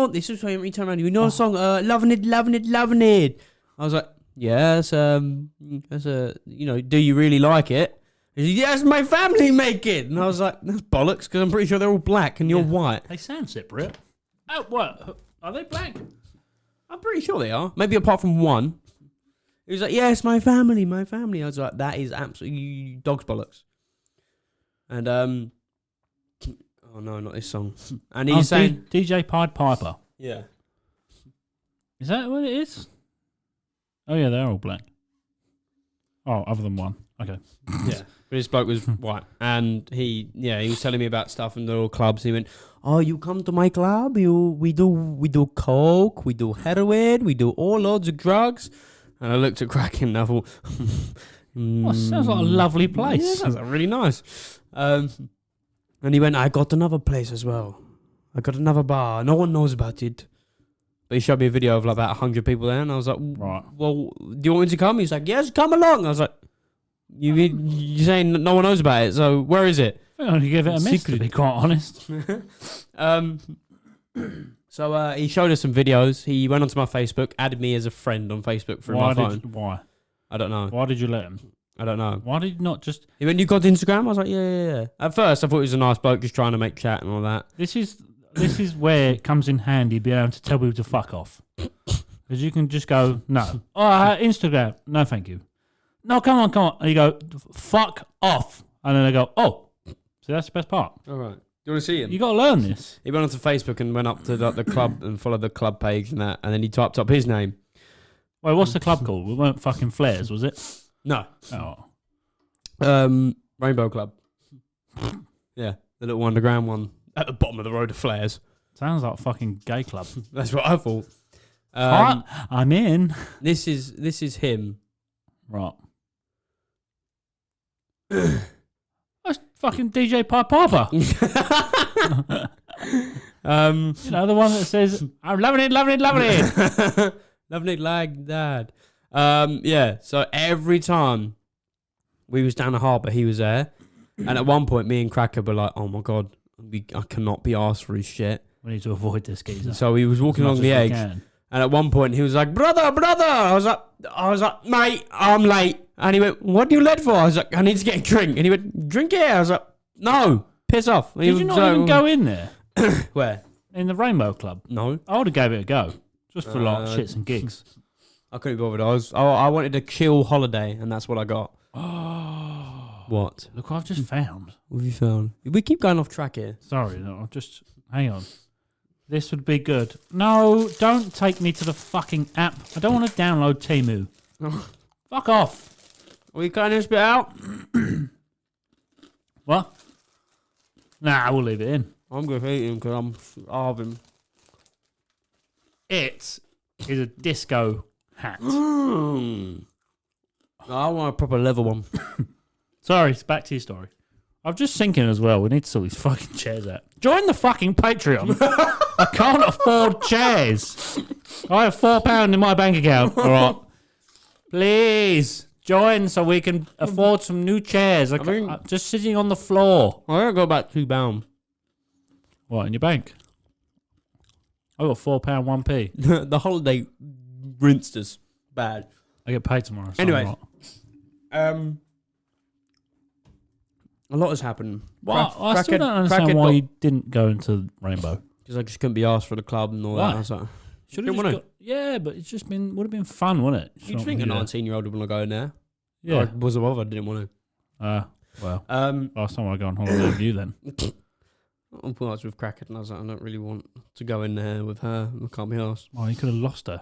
this is when we turn around. You know the song, Loving It. I was like, yes, that's do you really like it? He said, yes, my family make it. And I was like, that's bollocks, because I'm pretty sure they're all black and you're white. They sound Cypriot. Oh, what? Are they black? I'm pretty sure they are. Maybe apart from one. He was like, yes, my family. I was like, that is absolutely dog's bollocks. And, oh no, not this song. And he's saying... DJ Pied Piper. Yeah. Is that what it is? Oh yeah, they're all black. Oh, other than one. Okay. Yeah. But this bloke was white. And he was telling me about stuff in the little clubs. He went, oh, you come to my club? We do coke, we do heroin, we do all loads of drugs. And I looked at Kraken and I thought... sounds like a lovely place. Yeah, sounds like really nice. And he went, I got another place as well. I got another bar. No one knows about it. But he showed me a video of like about 100 people there. And I was like, right. Well, do you want me to come? He's like, yes, come along. I was like, you're saying no one knows about it. So where is it? I think I'm going to give it a miss, to be quite honest. So he showed us some videos. He went onto my Facebook, added me as a friend on Facebook through my phone. Why? I don't know. Why did you let him? I don't know. Why did you not just... He went, you got Instagram? I was like, yeah. At first, I thought he was a nice bloke just trying to make chat and all that. This is where it comes in handy being able to tell people to fuck off. Because you can just go, no. Oh, Instagram. No, thank you. No, come on. And you go, fuck off. And then they go, oh. So that's the best part. All right. Do you want to see him? You got to learn this. He went onto Facebook and went up to the club and followed the club page and that. And then he typed up his name. Wait, what's the club called? We weren't fucking Flares, was it? No. Oh. Rainbow Club. Yeah. The little underground one at the bottom of the road of Flares. Sounds like a fucking gay club. That's what I thought. I'm in. This is him. Right. That's fucking DJ Pied Piper. The one that says, I'm loving it. Loving it like that. Yeah, so every time we was down the harbour, he was there. And at one point, me and Cracker were like, oh my God, I cannot be asked for his shit. We need to avoid this geezer. So he was walking along the edge. And at one point, he was like, brother. I was like, mate, I'm late. And he went, what are you late for? I was like, I need to get a drink. And he went, drink it. I was like, no, piss off. And Did you not even go in there? Where? In the Rainbow Club? No. I would have gave it a go. Just for like shits and gigs. I couldn't be bothered. I wanted a chill holiday, and that's what I got. What? Look what I've just found. What have you found? We keep going off track here. Sorry, no, just hang on. This would be good. No, don't take me to the fucking app. I don't want to download Temu. Fuck off. Are we cutting this bit out? What? Nah, we'll leave it in. I'm going to eat him because I'm starving. It is a disco hat. I want a proper leather one. Sorry, it's back to your story. I'm just thinking as well, we need to sort these fucking chairs out. Join the fucking Patreon. I can't afford chairs. I have £4 in my bank account. All right. Please join so we can afford some new chairs. I'm just sitting on the floor. I got about £2. What, in your bank? I got £4 1p. The holiday rinsed us bad. I get paid tomorrow. So anyway, a lot has happened. Well, I still don't understand why you didn't go into Rainbow. Because I just couldn't be asked for the club and all that. I was like, should have just got, yeah, but it's just been would have been fun, wouldn't it? You'd think a 19-year-old would want to go in there. Yeah, I wasn't bothered. I didn't want to. Well, last time I go on holiday with you, then. I was with Crackett and I was like, I don't really want to go in there with her. I can't be asked. Oh, you could have lost her.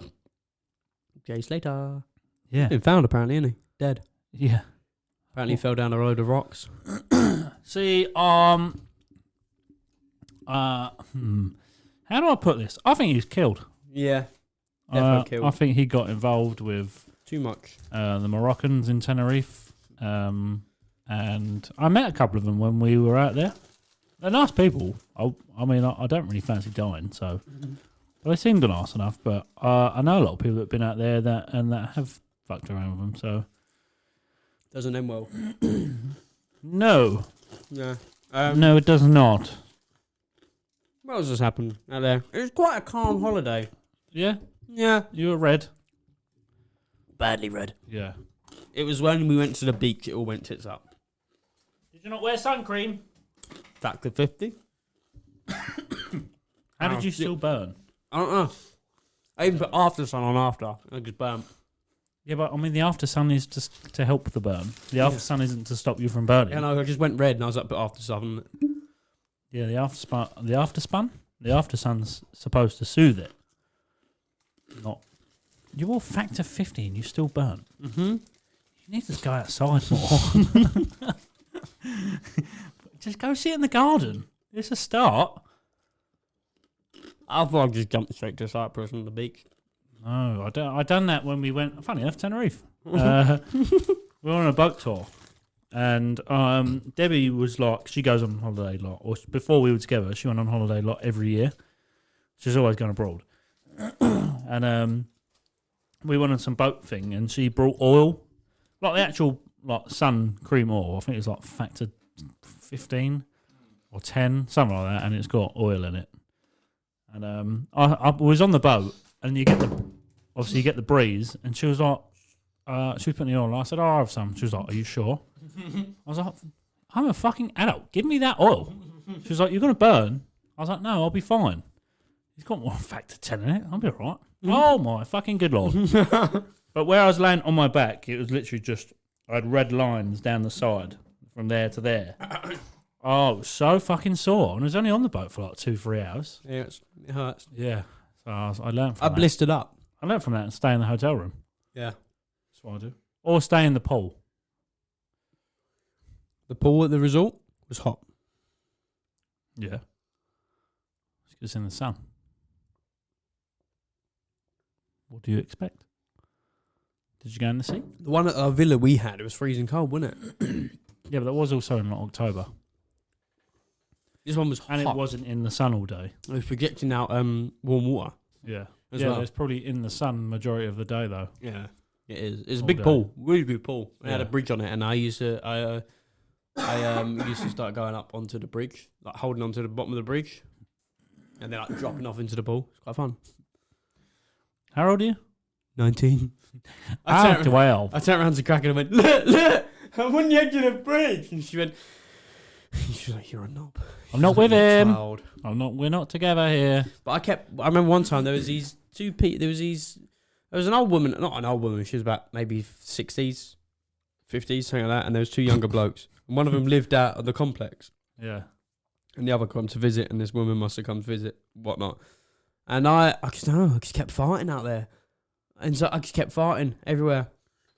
Days later. Yeah. Been found apparently, isn't he? Dead. Yeah. Apparently he fell down a load of rocks. See, How do I put this? I think he was killed. Yeah. Definitely killed. I think he got involved with Too much. the Moroccans in Tenerife. And I met a couple of them when we were out there. They're nice people. I mean, I don't really fancy dying, so... But they seemed nice enough, but I know a lot of people that have been out there that have fucked around with them, so... Doesn't end well. No. Yeah. No, it does not. What else has happened out there? It was quite a calm holiday. Yeah? Yeah. You were red? Badly red. Yeah. It was when we went to the beach, it all went tits up. Did you not wear sun cream? Factor 50. How did you still burn? I don't know. I even put after sun on after. I just burnt. Yeah, but I mean, the after sun is just to help the burn. The after sun isn't to stop you from burning. Yeah, no, I just went red and I was like, put after sun. Yeah, the after sun's supposed to soothe it. Not. You wore factor 50 and you still burn. Mm-hmm. You need to go outside more. Just go sit in the garden. It's a start. I thought I'd just jump straight to Cyprus on the beach. No, I done that when we went. Funny enough, Tenerife. We were on a boat tour, and Debbie was like, she goes on holiday a lot. Or before we were together, she went on holiday a lot every year. She's always going abroad, and we went on some boat thing, and she brought oil, like the actual like sun cream oil. I think it was like factor 15 or 10, something like that, and it's got oil in it. And I was on the boat, and you get the breeze, and she was like, she was putting the oil on. I said, "Oh, I'll have some." She was like, "Are you sure?" I was like, "I'm a fucking adult. Give me that oil." She was like, "You're gonna burn." I was like, "No, I'll be fine. It's got more factor 10 in it. I'll be all right." Oh my fucking good lord! But where I was laying on my back, it was literally just I had red lines down the side from there to there. Oh, it was so fucking sore, and I was only on the boat for like 2-3 hours. Yeah, it hurts. Yeah, so I learned from I that. blistered up. I learned from that and stay in the hotel room. Yeah. That's what I do. Or stay in the pool. The pool at the resort was hot. Yeah. It's in the sun. What do you expect? Did you go in the sea? The one at our villa we had, it was freezing cold, wasn't it? Yeah, but that was also in like October. This one was hot. And it wasn't in the sun all day. It was projecting out warm water. Yeah. As Yeah, well. it's probably in the sun majority of the day though. Yeah. It is. It's a All big day. pool. Really big pool. It had a Yeah. bridge on it, and I used to start going up onto the bridge, like holding onto the bottom of the bridge, and then like dropping off into the pool. It's quite fun. How old are you? 19. 12. I turned around to Cracker and went, look, I'm on the edge of the bridge. And she went, she was like, you're a knob. I'm not with him. Child. We're not together here. But I remember one time there was these two people, there was an old woman, not an old woman, she was about maybe 60s, 50s, something like that, and there was two younger blokes. And one of them lived out of the complex. Yeah. And the other come to visit, and this woman must have come to visit, whatnot. And I just kept farting out there. And so I just kept farting everywhere.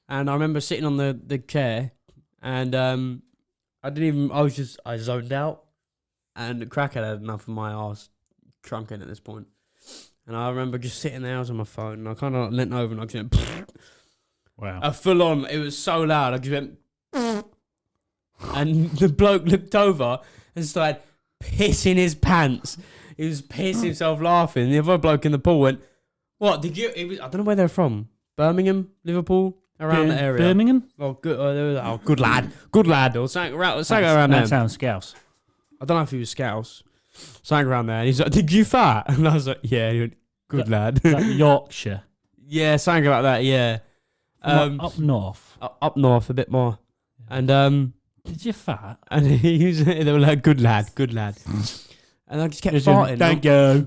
And I remember sitting on the chair, and I zoned out. And the crackhead had enough of my arse trunking at this point. And I remember just sitting there, I was on my phone, and I kind of leant over and I just went, Wow. a full on, it was so loud, I just went, and the bloke looked over and started pissing his pants. He was pissing himself laughing. The other bloke in the pool went, what, did you, I don't know where they're from, Birmingham, Liverpool, around the area. Birmingham? Oh, good lad, or something around That there. sounds scouse. I don't know if he was Scouse. Something around there. And he's like, did you fart? And I was like, yeah. He went, good lad. Is that Yorkshire? Yeah, something like that, yeah. Up north. Up north a bit more. And Did you fart? and they were like, good lad. And I just kept farting. Thank you.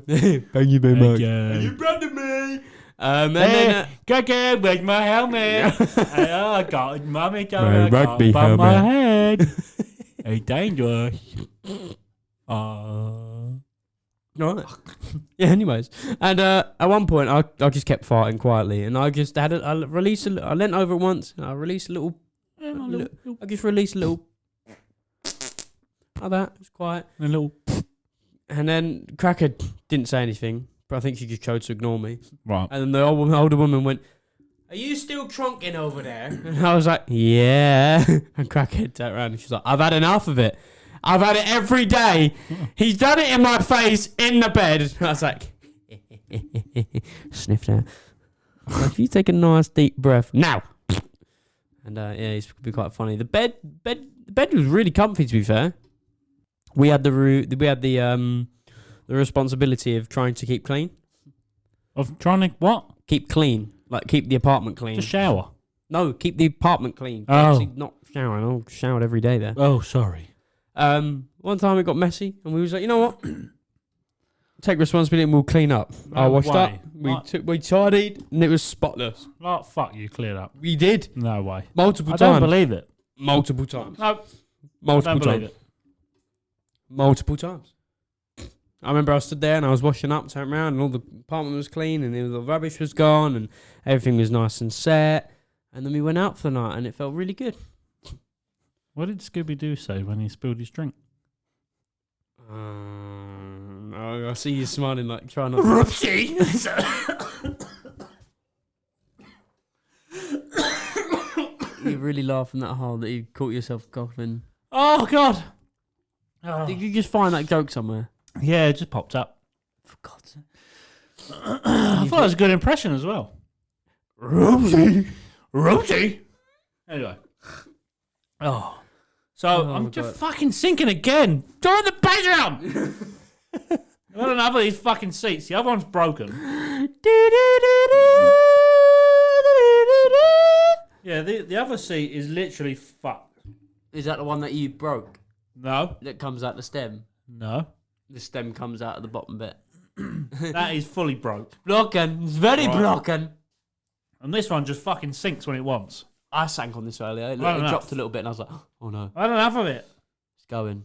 Thank you very much. You proud of me? And Hey, then go, where's my helmet? I got it, Mummy. My rugby on my helmet. head. Hey, dangerous. right. Yeah, anyways. And at one point I just kept farting quietly, and I just had I leant over it once, and I released a little I just released a little like that. It was quiet. A little. And then Cracker didn't say anything, but I think she just chose to ignore me. Right. And then the older woman went, "Are you still trunking over there?" And I was like, "Yeah." And Cracker turned around and she's like, "I've had enough of it. I've had it every day. He's done it in my face in the bed." And I was like, sniffed out. If you take a nice deep breath now. And yeah, it's be quite funny. The bed was really comfy, to be fair. We had the responsibility of trying to keep clean. Of trying to what? Keep clean, like keep the apartment clean. Just shower. No, keep the apartment clean. Oh. Actually, not showering. I showered every day there. Oh, sorry. One time it got messy, and we was like, you know what? Take responsibility and we'll clean up. No I washed way. up. We tidied, and it was spotless. Like, fuck you, cleared up. We did No way. multiple I times. don't believe it. Multiple times. No, Multiple I don't believe times. it. Multiple times. I remember I stood there and I was washing up, turned around, and all the apartment was clean, and the rubbish was gone, and everything was nice and set. And then we went out for the night, and it felt really good. What did Scooby-Doo say when he spilled his drink? I see you smiling, like trying not. Whoopsie! You're really laughing that hard that you caught yourself coughing. Oh, God. Oh. Did you just find that joke somewhere? Yeah, it just popped up. For God's sake. I thought it was a good impression as well. Rosie. Anyway. Oh. So, I'm just fucking sinking again. Join the Patreon! I've got another of these fucking seats. The other one's broken. Yeah, the other seat is literally fucked. Is that the one that you broke? No. That comes out the stem? No. The stem comes out of the bottom bit. That is fully broke. Blocking. It's very Right. blocking. And this one just fucking sinks when it wants. I sank on this earlier. It Right enough. dropped a little bit and I was like, oh no. I don't have of it. It's going.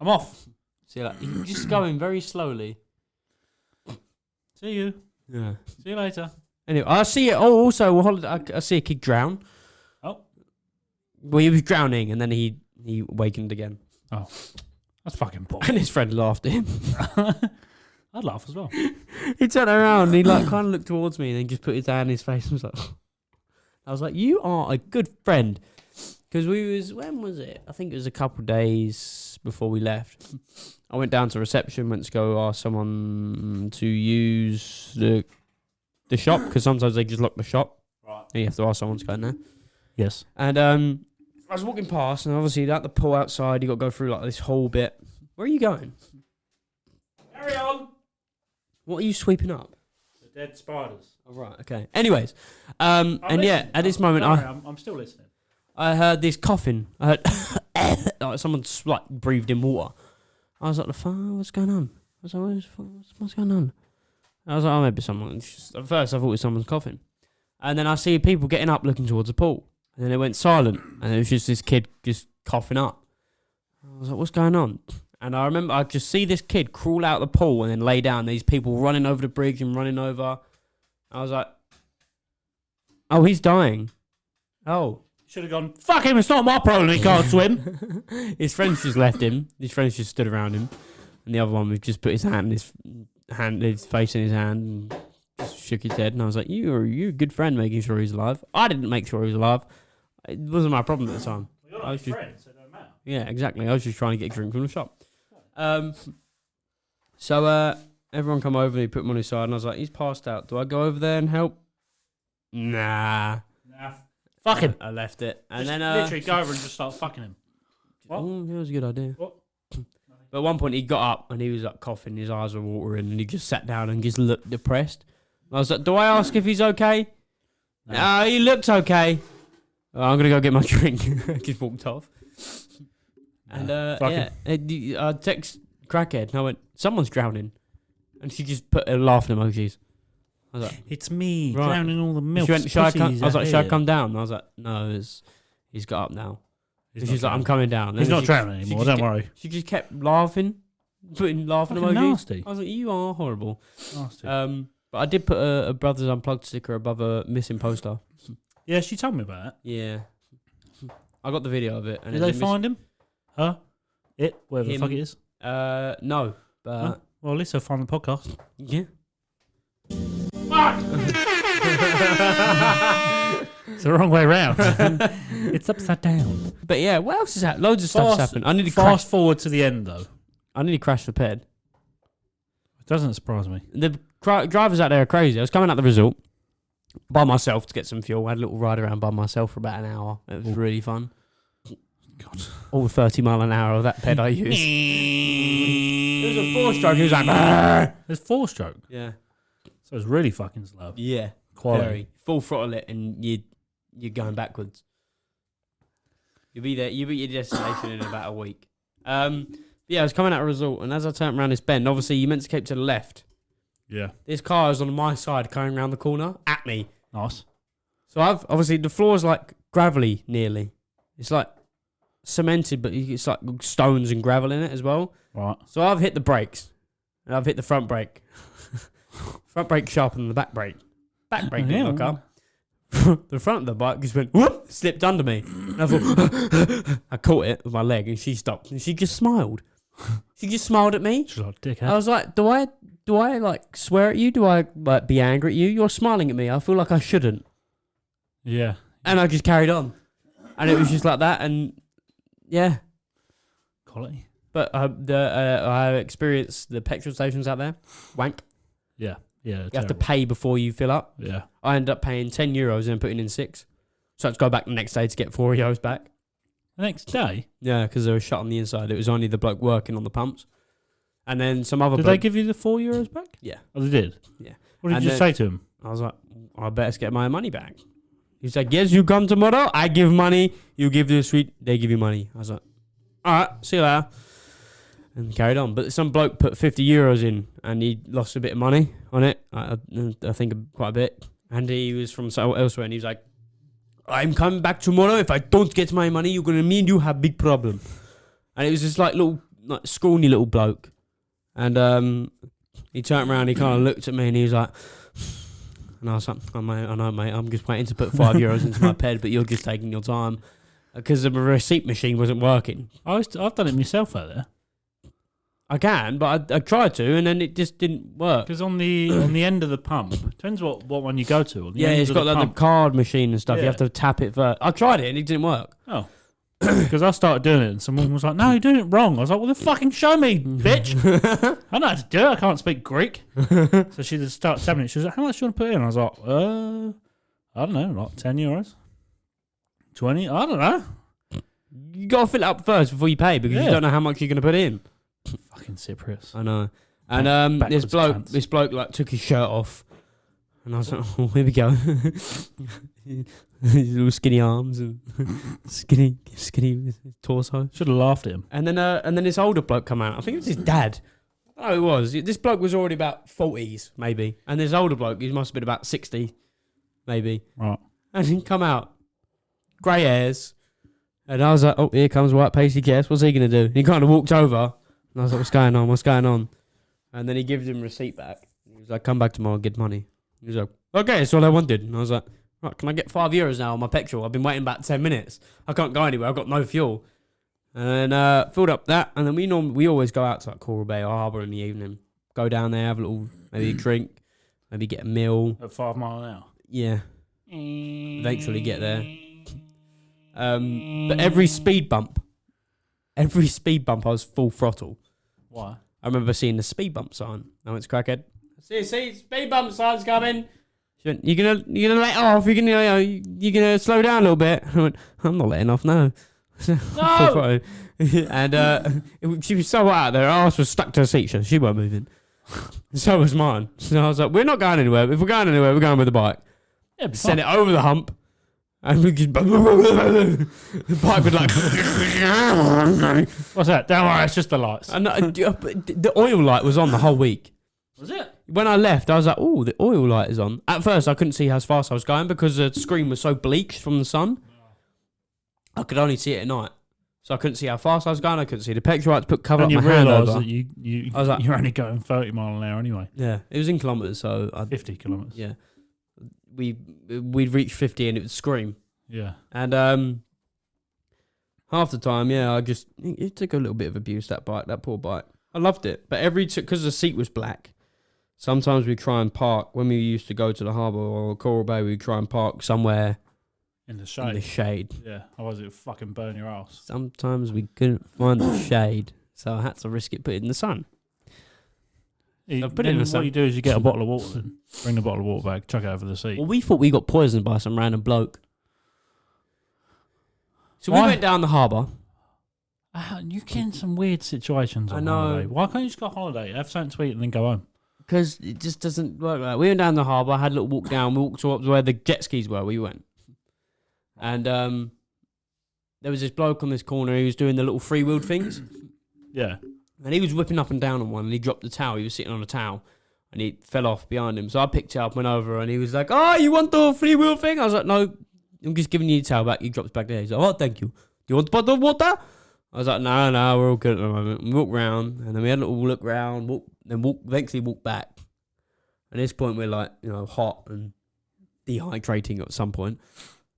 I'm off. See, like, you're just going very slowly. See you. Yeah. See you later. Anyway, I see it. Oh, also, I see a kid drown. Oh. Well, he was drowning and then he wakened again. Oh. That's fucking poor. And his friend laughed at him. I'd laugh as well. He turned around and he like kind of looked towards me and then just put his hand in his face and was like, I was like, you are a good friend. Because when was it? I think it was a couple of days before we left. I went down to reception, went to go ask someone to use the shop, because sometimes they just lock the shop. Right. And you have to ask someone to go in there. Yes. And I was walking past, and obviously at the pool outside, you got to go through like this whole bit. Where are you going? Carry on. What are you sweeping up? The dead spiders. Oh, right, okay. Anyways, and yeah, at this moment, I'm still listening. I heard this coughing. I heard like someone like breathed in water. I was like, "The fuck? What's going on?" I was like, "What's going on?" I was like, "Oh, maybe someone." At first, I thought it was someone's coughing, and then I see people getting up, looking towards the pool, and then it went silent, and it was just this kid just coughing up. I was like, "What's going on?" And I remember I just see this kid crawl out the pool and then lay down. These people running over the bridge and running over. I was like, "Oh, he's dying." Oh. Should have gone, fuck him, it's not my problem, he can't swim. His friends just left him. His friends just stood around him. And the other one would just put his his face in his hand and just shook his head. And I was like, you're a good friend making sure he's alive. I didn't make sure he was alive. It wasn't my problem at the time. Well, you're not his friend, so it don't matter. Yeah, exactly. I was just trying to get a drink from the shop. So everyone come over and he put him on his side. And I was like, he's passed out. Do I go over there and help? Nah. Fuck him. I left it. And Just then literally go over and just start fucking him. What? Oh, that was a good idea. What? But at one point he got up and he was like coughing, his eyes were watering, and he just sat down and just looked depressed. And I was like, do I ask if he's okay? No, he looks okay. Oh, I'm going to go get my drink. I just walked off. And I text Crackhead and I went, someone's drowning. And she just put a laughing emojis. I was like, it's me, right. drowning all the milk. She went, should I come down? And I was like, no, he's got up now. And she's like, I'm coming down. He's not drowning anymore, don't worry. She just kept laughing, putting laughing Fucking emojis. nasty. I was like, you are horrible. Nasty. But I did put a Brothers Unplugged sticker above a missing poster. Yeah, she told me about it. Yeah. I got the video of it. And Did they find him? Her? It? Whatever Him. the fuck it is? No. But Well, at least they'll find the podcast. yeah. It's the wrong way round. It's upside down. But yeah, what else has happened? Loads of stuff's happened. I nearly Fast forward to the end, though. I nearly crashed the ped. It doesn't surprise me. The drivers out there are crazy. I was coming out the resort by myself to get some fuel. I had a little ride around by myself for about an hour. It was really fun. God. All 30 mile an hour of that ped I used. It was a 4-stroke. He was like, "Argh!" There's 4-stroke. Yeah. So it's really fucking slow. Yeah. Quality. Very. Full throttle it and you're going backwards. You'll be there. You'll be at your destination in about a week. Yeah, I was coming out of a resort, and as I turned around this bend, obviously you meant to keep to the left. Yeah. This car is on my side coming around the corner at me. Nice. So I've obviously the floor's like gravelly nearly. It's like cemented, but it's like stones and gravel in it as well. Right. So I've hit the brakes, and I've hit the front brake. Front brake sharper than the back brake. Back brake didn't look up. The front of the bike just went whoop, slipped under me. And I thought I caught it with my leg, and she stopped, and she just smiled. She just smiled at me. She's like, dickhead. I was like, do I like swear at you? Do I like be angry at you? You're smiling at me. I feel like I shouldn't. Yeah. And I just carried on, and it was just like that, and yeah. Quality. But I experienced the petrol stations out there. Wank. Yeah. Yeah. You have to pay before you fill up. Yeah. I ended up paying €10 and putting in 6. So I had to go back the next day to get €4 back. The next day? Yeah, because they were shut on the inside. It was only the bloke working on the pumps. And then some other Did they give you the €4 back? Yeah. Oh, they did? Yeah. What did And you then say to him? I was like, I better get my money back. He's like, yes, you come tomorrow. I give money. You give the suite. They give you money. I was like, all right, see you later. And carried on. But some bloke put €50 in and he lost a bit of money on it. I think quite a bit. And he was from elsewhere and he was like, I'm coming back tomorrow. If I don't get my money, you're going to mean you have big problem. And it was just like scrawny little bloke. And he turned around, he kind of looked at me and he was like, and I was like, oh, mate, I know, mate, I'm just waiting to put €5 into my ped, but you're just taking your time. Because the receipt machine wasn't working. I've done it myself out there. I can, but I tried to, and then it just didn't work. Because on the end of the pump, depends what one you go to. On the end It's of got the like pump. the card machine and stuff. Yeah. You have to tap it first. I tried it, and it didn't work. Oh. Because I started doing it, and someone was like, no, you're doing it wrong. I was like, well, then fucking show me, bitch. I know how to do it. I can't speak Greek. So she just started tapping it. She was like, how much do you want to put in? I was like, I don't know, like €10. 20? I don't know. You got to fill it up first before you pay, because you don't know how much you're going to put in. Fucking Cyprus. I know. And this backwards bloke like took his shirt off, and I was like, oh, here we go. His little skinny arms and skinny torso. Should have laughed at him. And then this older bloke come out. I think it was his dad. Oh, it was. This bloke was already about 40s, maybe. And this older bloke, he must have been about 60, maybe. Right. And he come out, grey hairs. And I was like, oh, here comes White Pacey Guest. What's he going to do? And he kind of walked over. And I was like, what's going on? And then he gives him receipt back. He was like, come back tomorrow and get money. He was like, okay, that's all I wanted. And I was like, right, can I get €5 now on my petrol? I've been waiting about 10 minutes. I can't go anywhere. I've got no fuel. And then filled up that. And then we always go out to like Coral Bay or Harbour in the evening. Go down there, have a little, maybe a drink, maybe get a meal. At 5 mile an hour? Yeah. Eventually get there. But every speed bump I was full throttle. Why? I remember seeing the speed bump sign. I went to Crackhead. See, speed bump sign's coming. She went, you're gonna let off. You're gonna slow down a little bit. I went, I'm not letting off. No. No. And she was so out there. Her ass was stuck to her seat. She weren't moving. So was mine. So I was like, we're not going anywhere. If we're going anywhere, we're going with the bike. Yeah, send it over the hump. And we just the bike would like. What's that? Don't worry, it's just the lights. And the oil light was on the whole week. Was it? When I left, I was like, "Oh, the oil light is on." At first, I couldn't see how fast I was going because the screen was so bleached from the sun. I could only see it at night, so I couldn't see how fast I was going. I couldn't see the petrol. I had to cover and up you my hand realised over. that I was like, you're only going 30 mile an hour anyway. Yeah, it was in kilometres, so 50 kilometres. Yeah, we'd reach 50 and it would scream. Yeah. And half the time, it took a little bit of abuse, that bike, that poor bike. I loved it. But because the seat was black, sometimes we try and park, when we used to go to the harbour or Coral Bay, we'd try and park somewhere In the shade. in the shade. Yeah, otherwise it would fucking burn your ass. Sometimes we couldn't find the shade, so I had to risk it, put it in the sun. What you do is you get a bottle of water, then bring the bottle of water back, chuck it over the seat. Well, we thought we got poisoned by some random bloke. So we went down the harbour. You get in some weird situations on holiday. Why can't you just go on holiday, have something to eat, and then go home? Because it just doesn't work like that. We went down the harbour, had a little walk down, we walked up to where the jet skis were, we went. And there was this bloke on this corner, he was doing the little free-wheeled things. Yeah. And he was whipping up and down on one, and he dropped the towel. He was sitting on a towel, and he fell off behind him. So I picked it up, went over, and he was like, "Oh, you want the free wheel thing?" I was like, "No, I'm just giving you the towel back." He drops back there. He's like, "Oh, thank you. Do you want a bottle of water?" I was like, "No, we're all good at the moment." We walked round, and then we had a little look round, eventually walked back. At this point, we're like, hot and dehydrating at some point.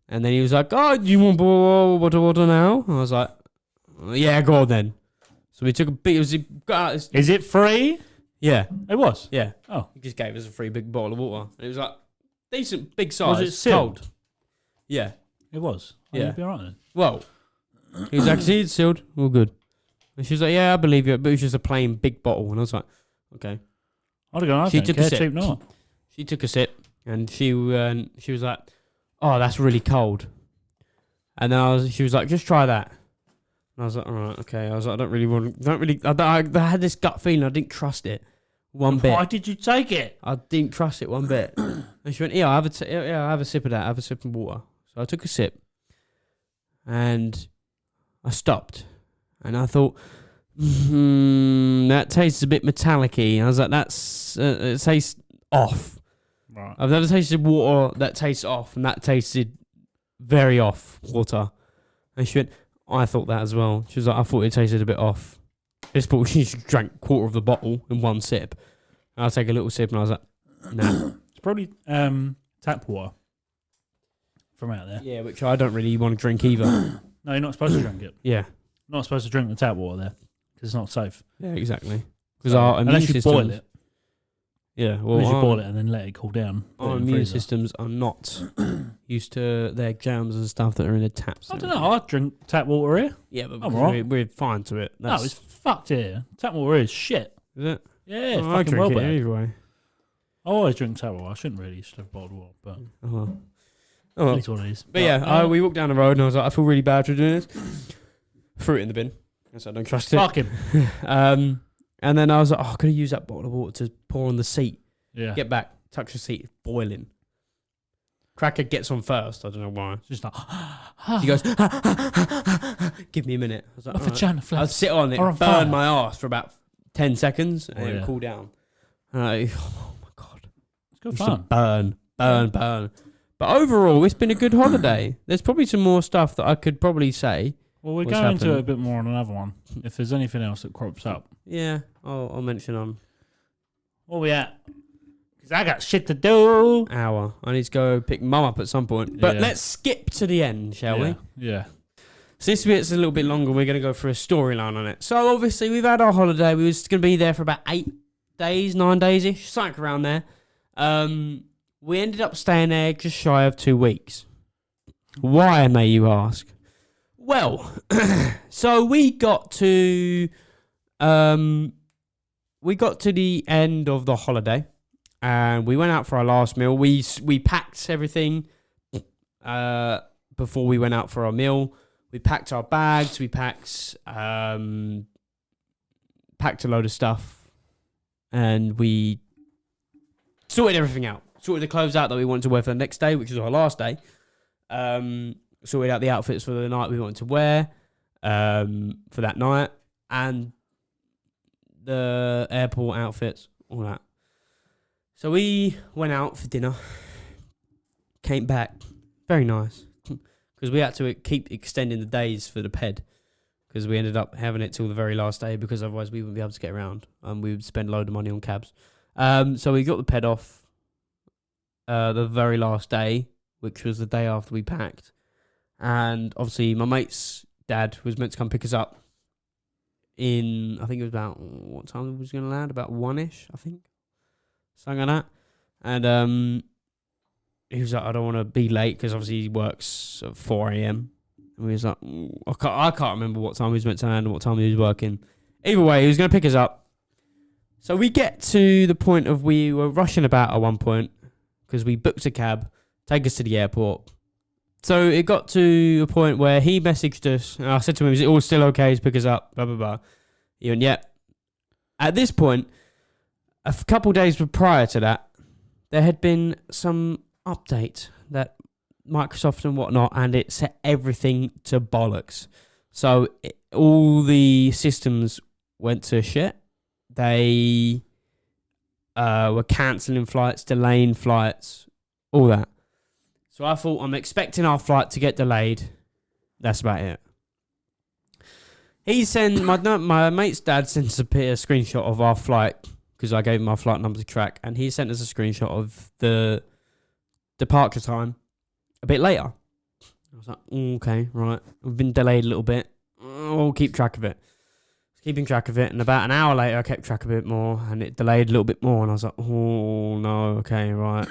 And then he was like, "Oh, do you want a bottle of water now?" I was like, "Yeah, go on then." So we took a big... Is it free? Yeah. It was? Yeah. Oh. He just gave us a free big bottle of water. And it was like, decent, big size. Was it sealed? Cold. Yeah. It was? Oh, Yeah. You'd be alright then. Well, he was like, "See, it's sealed. All good." And she was like, "Yeah, I believe you." But it was just a plain big bottle. And I was like, "Okay." I'd have gone, She took a sip. cheap not. She took a sip. And she was like, "Oh, that's really cold." And then she was like, "Just try that." And I was like, "All right, okay." I was like, I had this gut feeling. I didn't trust it one bit. Why did you take it? I didn't trust it one bit. And she went, "Yeah, I'll have a sip of that. Have a sip of water." So I took a sip. And I stopped. And I thought, that tastes a bit metallic-y. I was like, it tastes off. Right. I've never tasted water that tastes off, and that tasted very off water. And she went, "I thought that as well." She was like, "I thought it tasted a bit off." This bottle, she just drank a quarter of the bottle in one sip. And I'll take a little sip, and I was like, "Nah." It's probably tap water from out there. Yeah, which I don't really want to drink either. No, you're not supposed to drink it. Yeah. Not supposed to drink the tap water there because it's not safe. Yeah, exactly. Because our immune unless you systems, boil it. Yeah, well, Unless you boil it and then let it cool down. Our immune systems are not used to their germs and stuff that are in the taps. I don't know. I drink tap water here. Yeah, but I'm right. we're fine to it. No, it's fucked here. Tap water is shit. Is it? Yeah, it's I fucking drink well it bad. anyway. I always drink tap water. I shouldn't really. Just have bottled water, but Oh well. that's what it is. But yeah, we walked down the road and I was like, I feel really bad for doing this. Threw it in the bin. I don't trust it. Fuck him. And then I was like, I could have used that bottle of water to pour on the seat. Yeah. Get back, touch the seat, it's boiling. Cracker gets on first. I don't know why. It's just like, She goes, "Give me a minute." I was like, off a "Alright." channel I'd flat. sit on it, Or on burn fire. my ass for about 10 seconds, and then yeah. cool down. And oh my God. It's good Used to fun. burn. But overall, it's been a good holiday. There's probably some more stuff that I could probably say. Well, we're What's going into happened? it a bit more on another one. If there's anything else that crops up. Yeah, I'll mention on Where we at? Because I got shit to do. hour. I need to go pick Mum up at some point. But Yeah. let's skip to the end, shall we? Yeah. So this bit's a little bit longer. We're going to go for a storyline on it. So obviously we've had our holiday. We was going to be there for about 8 days, 9 days-ish, something around there. We ended up staying there just shy of 2 weeks. Why, may you ask? Well, so we got to the end of the holiday, and we went out for our last meal. We packed everything before we went out for our meal. We packed our bags. We packed a load of stuff, and we sorted everything out. Sorted the clothes out that we wanted to wear for the next day, which was our last day. Sorted out the outfits for the night we wanted to wear for that night, and the airport outfits, all that. So we went out for dinner, came back, very nice, because we had to keep extending the days for the ped, because we ended up having it till the very last day, because otherwise we wouldn't be able to get around, and we would spend a load of money on cabs. So we got the ped off the very last day, which was the day after we packed. And obviously my mate's dad was meant to come pick us up. in, I think it was about, what time it was going to land? About 1ish, I think. Something like that. And he was like, I don't want to be late because obviously he works at 4 a.m. And we was like, I can't remember what time he was meant to land and what time he was working. Either way, he was going to pick us up. So we get to the point of we were rushing about at one point because we booked a cab, take us to the airport. So it got to a point where he messaged us. And I said to him, is it all still okay to pick us up? Blah, blah, blah. He went, yeah. At this point, a couple days prior to that, there had been some update that Microsoft and whatnot, and it set everything to bollocks. So all the systems went to shit. They were cancelling flights, delaying flights, all that. So I thought, I'm expecting our flight to get delayed. That's about it. He sent my mate's dad sent us a screenshot of our flight because I gave him our flight number to track, and he sent us a screenshot of the departure time a bit later. I was like, okay, right. We've been delayed a little bit. We'll keep track of it. Keeping track of it, and about an hour later, I kept track of it more, and it delayed a little bit more, and I was like, oh no, okay, right.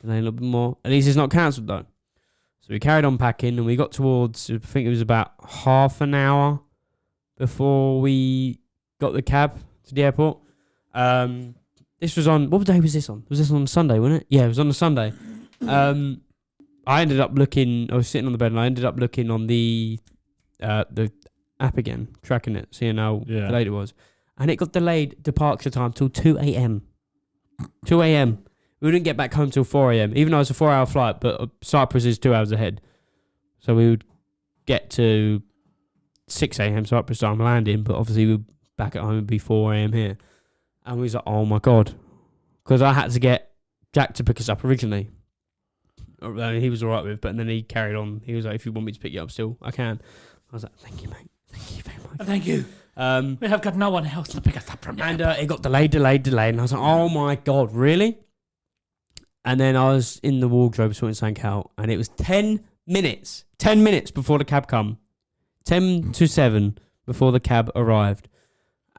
Delayed a little bit more. At least it's not cancelled though. So we carried on packing, and we got towards, I think it was about half an hour before we got the cab to the airport. This was on, what day was this on? Was this on Sunday, wasn't it? Yeah, it was on a Sunday. I ended up looking, I was sitting on the bed, and I ended up looking on the app again, tracking it, seeing how delayed it was. And it got delayed departure time till 2 a.m. 2 a.m. We didn't get back home till 4 a.m. Even though it's a 4-hour flight, but Cyprus is 2 hours ahead. So we would get to 6 a.m. Cyprus time landing, but obviously we were back at home, it'd be 4 a.m. here. And we was like, oh my God. Because I had to get Jack to pick us up originally. He was all right with it, but then he carried on. He was like, if you want me to pick you up still, I can. I was like, thank you, mate. Thank you very much. Thank you. We have got no one else to pick us up from you. And it got delayed. And I was like, oh my God, really? And then I was in the wardrobe sorting something out, and it was 10 minutes before the cab come. 10 to 7 before the cab arrived.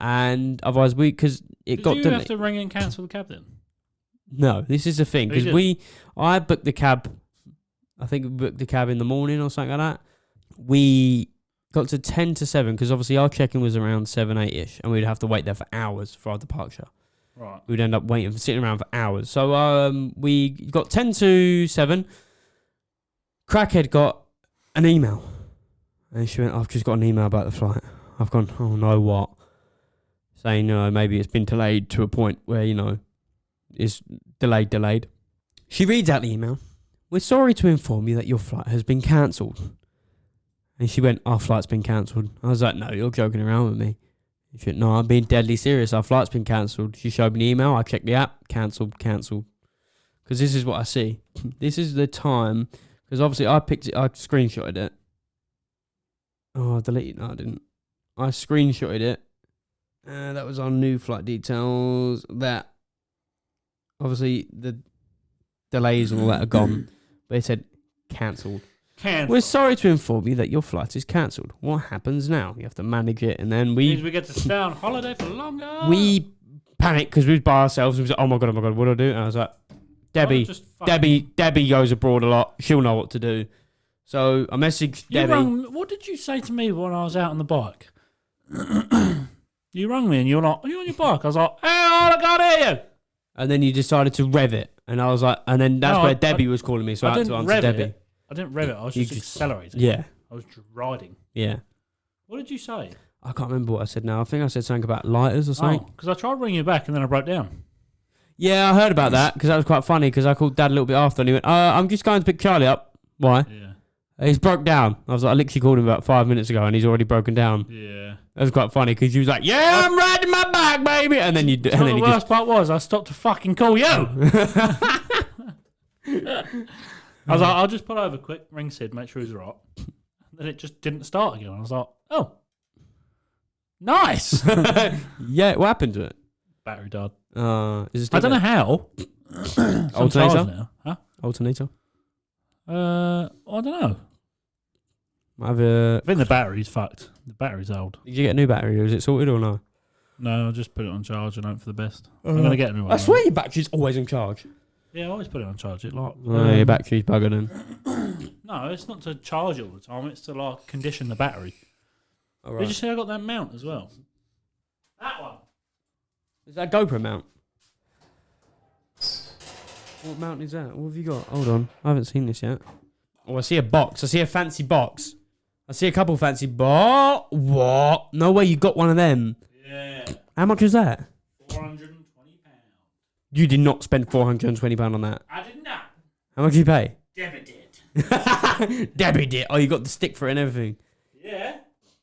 And otherwise because it got delayed. Did you have to ring and cancel the cab then? No, this is the thing. Because I booked the cab, I think we booked the cab in the morning or something like that. We got to 10 to 7 because obviously our check-in was around 7, 8-ish, and we'd have to wait there for hours for our departure. Right. We'd end up sitting around for hours. So we got 10 to 7. Crackhead got an email. And she went, I've just got an email about the flight. I've gone, oh no, what? Saying, maybe it's been delayed to a point where, it's delayed. She reads out the email. We're sorry to inform you that your flight has been cancelled. And she went, our flight's been cancelled. I was like, no, you're joking around with me. She went, no, I'm being deadly serious. Our flight's been cancelled. She showed me the email. I checked the app. Cancelled. Because this is what I see. This is the time. Because obviously I picked it. I screenshotted it. Oh, I deleted it. No, I didn't. I screenshotted it. That was our new flight details. That. Obviously the delays and all that are gone. But it said cancelled. We're sorry to inform you that your flight is cancelled. What happens now? You have to manage it, and then we get to stay on holiday for longer. We panicked because we was by ourselves. And we was like, oh my god, what do I do? And I was like, Debbie goes abroad a lot. She'll know what to do. So I messaged Debbie. What did you say to me when I was out on the bike? You rang me and you're like, are you on your bike? I was like, hey, I can't hear you. And then you decided to rev it, and I was like, and then that's where Debbie was calling me, so I had to answer Debbie. I didn't rev it. I was just accelerating. Yeah. I was riding. Yeah. What did you say? I can't remember what I said now. I think I said something about lighters or something. Because I tried ringing you back and then I broke down. Yeah, I heard about that because that was quite funny because I called Dad a little bit after and he went, I'm just going to pick Charlie up. Why? Yeah. He's broke down. I was like, I literally called him about 5 minutes ago and he's already broken down. Yeah. That was quite funny because you was like, yeah, I'm riding my bike, baby. And then the worst part was I stopped to fucking call you. I was like, I'll just pull over quick, ring Sid, make sure he's right. Then it just didn't start again. I was like, oh, nice. Yeah, what happened to it? Battery died. Is it I don't know how. Alternator? Now. Huh? Alternator? I don't know. I think the battery's fucked. The battery's old. Did you get a new battery or is it sorted or no? No, I'll just put it on charge and hope for the best. I'm going to get a new one. I swear your battery's always in charge. Yeah, I always put it on charge. It like Your battery's buggered in. No, it's not to charge it all the time. It's to like condition the battery. All right. Did you see I got that mount as well? That one. Is that a GoPro mount? What mount is that? What have you got? Hold on. I haven't seen this yet. Oh, I see a box. I see a fancy box. I see a couple fancy What? No way you got one of them. Yeah. How much is that? £420. You did not spend £420 on that. I did not. How much did you pay? Debbie did. Debbie did. Oh, you got the stick for it and everything. Yeah.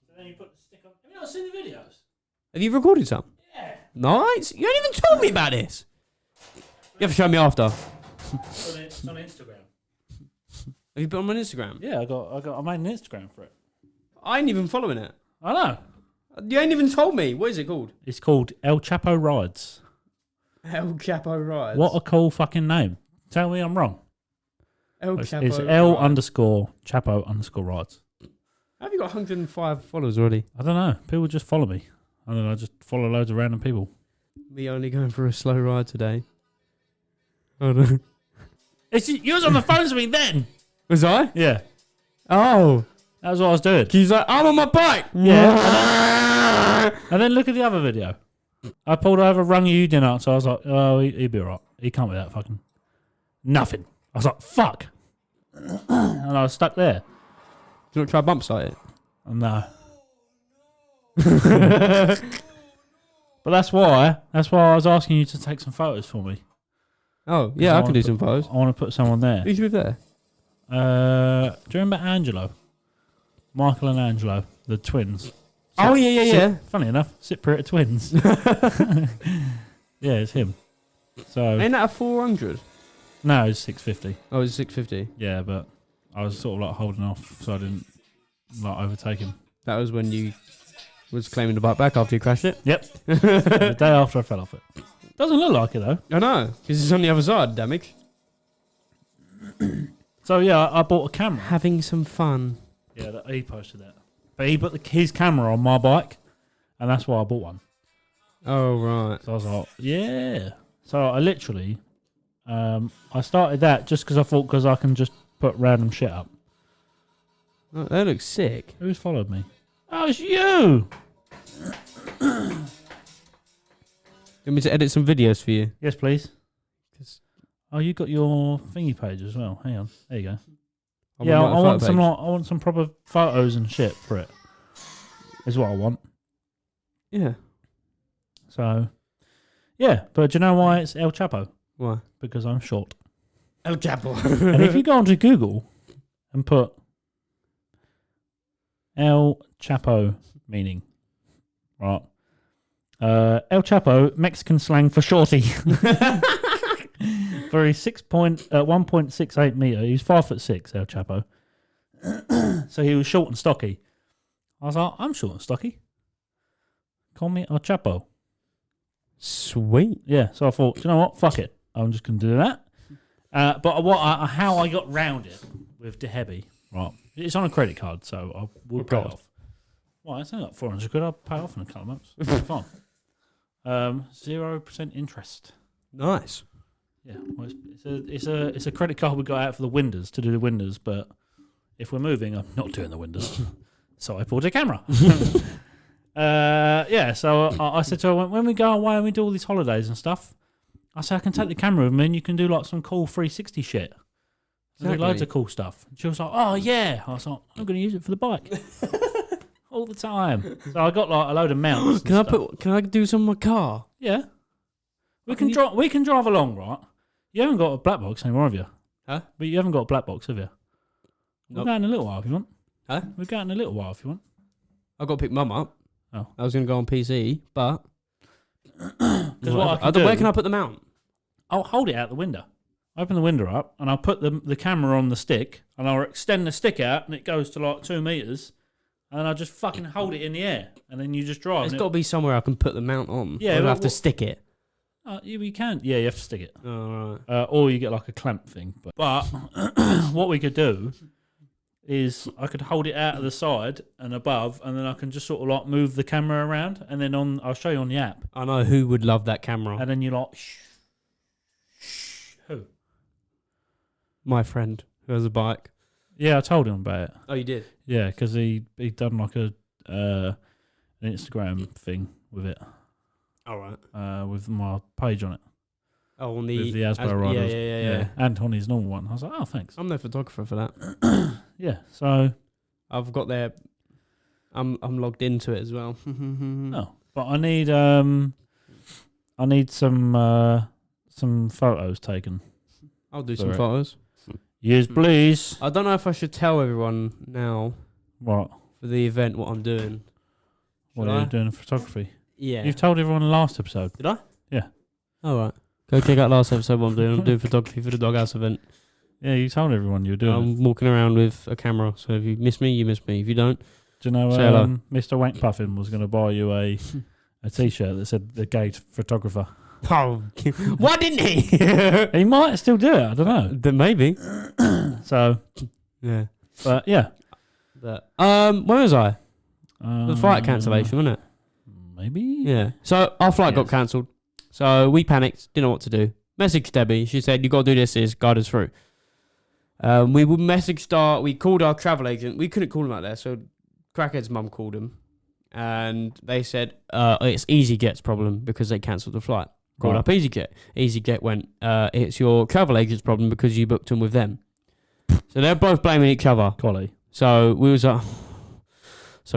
So then you put the stick on. Have you not seen the videos? Have you recorded some? Yeah. Nice. You ain't even told me about this. You have to show me after. It's on Instagram. Have you put on my Instagram? Yeah, I made an Instagram for it. I ain't even following it. I know. You ain't even told me. What is it called? It's called El Chapo Rides. El Chapo Rides. What a cool fucking name. Tell me I'm wrong. El It's Chapo L_Chapo_Rides. How have you got 105 followers already? I don't know. People just follow me. I don't know. I just follow loads of random people. Me only going for a slow ride today. Hold on. You was on the phone to me then. Was I? Yeah. Oh. That was what I was doing. He's like, I'm on my bike. Yeah. And then look at the other video. I pulled over, rung you didn't answer. I was like, oh, he'd be alright. He can't be that fucking... Nothing. I was like, fuck. And I was stuck there. Do you want to try bump sight it? No. But that's why I was asking you to take some photos for me. Oh, yeah, I can do some photos. I want to put someone there. Who's with there? Do you remember Angelo? Michael and Angelo, the twins. Oh, yeah. Funny enough, Cypriot twins. Yeah, it's him. So Ain't that a 400? no, it's 650. Oh, it's 650. Yeah, but I was sort of like holding off so I didn't like overtake him. That was when you was claiming the bike back after you crashed it? Yep. The day after I fell off it. Doesn't look like it though. I know, because it's on the other side, damage. So yeah, I bought a camera. Having some fun. Yeah, he posted that. But he put his camera on my bike, and that's why I bought one. Oh, right. So I was like, yeah. So I literally, I started that just because I thought because I can just put random shit up. Oh, that looks sick. Who's followed me? Oh, it's you! Want me to edit some videos for you? Yes, please. Oh, you got your thingy page as well. Hang on. There you go. I want some proper photos and shit for it. Is what I want. Yeah. So, yeah. But do you know why it's El Chapo? Why? Because I'm short. El Chapo. And if you go onto Google and put El Chapo meaning, right? El Chapo, Mexican slang for shorty. For his 1.68 metre, he's 5'6", El Chapo. So he was short and stocky. I was like, I'm short and stocky. Call me El Chapo. Sweet. Yeah, so I thought, do you know what? Fuck it. I'm just going to do that. But how I got round it with Dehebi, right? It's on a credit card, so I will pay it off. Well, it's only like 400 quid. I'll pay it off in a couple of months. It's fine. 0% interest. Nice. Yeah, well, it's a credit card we got out for the windows to do the windows, but if we're moving, I'm not doing the windows, so I bought a camera. Yeah, so I said to her when we go away and we do all these holidays and stuff, I said I can take the camera with me and you can do like some cool 360 shit, do loads of cool stuff. And she was like, "Oh yeah," I was like, "I'm going to use it for the bike all the time." So I got like a load of mounts. Can I do some in my car? Yeah, we can drive along, right? You haven't got a black box anymore, have you? Huh? But you haven't got a black box, have you? Nope. We'll go in a little while if you want. Huh? We'll go in a little while if you want. I've got to pick Mum up. Oh. I was going to go on PC, but... Where can I put them out? I'll hold it out the window. Open the window up, and I'll put the camera on the stick, and I'll extend the stick out, and it goes to like 2 meters, and I'll just fucking hold it in the air, and then you just drive. There's got to be somewhere I can put the mount on. Yeah, or do I have to stick it? You can. Yeah, you have to stick it. Oh, right. Or you get like a clamp thing. But what we could do is I could hold it out of the side and above, and then I can just sort of like move the camera around, and then I'll show you on the app. I know who would love that camera. And then you're like, who? My friend who has a bike. Yeah, I told him about it. Oh, you did? Yeah, because he done like an Instagram thing with it. All right. With my page on it. Oh, on With the Asbo riders. Yeah. And on his normal one. I was like, oh, thanks. I'm the photographer for that. Yeah, so... I've got their... I'm logged into it as well. Oh, but I need some photos taken. I'll do some photos. Yes, please. I don't know if I should tell everyone now What? for the event what I'm doing. What are you doing in photography? Yeah. You've told everyone in the last episode. Did I? Yeah. All right. Go check out last episode what I'm doing. I'm doing photography for the Doghouse event. Yeah, you told everyone you were doing it. I'm walking around with a camera, so if you miss me, you miss me. If you don't, do you know say hello. Mr. Wank Puffin was going to buy you a T-shirt that said the gay photographer? Oh, why didn't he? He might still do it. I don't know. Then maybe. So, Yeah. but yeah. But where was I? The flight cancellation, wasn't it? Maybe. Yeah. So our flight got cancelled. So we panicked, didn't know what to do. Messaged Debbie. She said, "You got to do this. Guide us through." We would we called our travel agent. We couldn't call him out there, so Crackhead's mum called him, and they said it's EasyJet's problem because they cancelled the flight. Called up EasyJet. EasyJet went, it's your travel agent's problem because you booked them with them. So they're both blaming each other. Collie. So we was so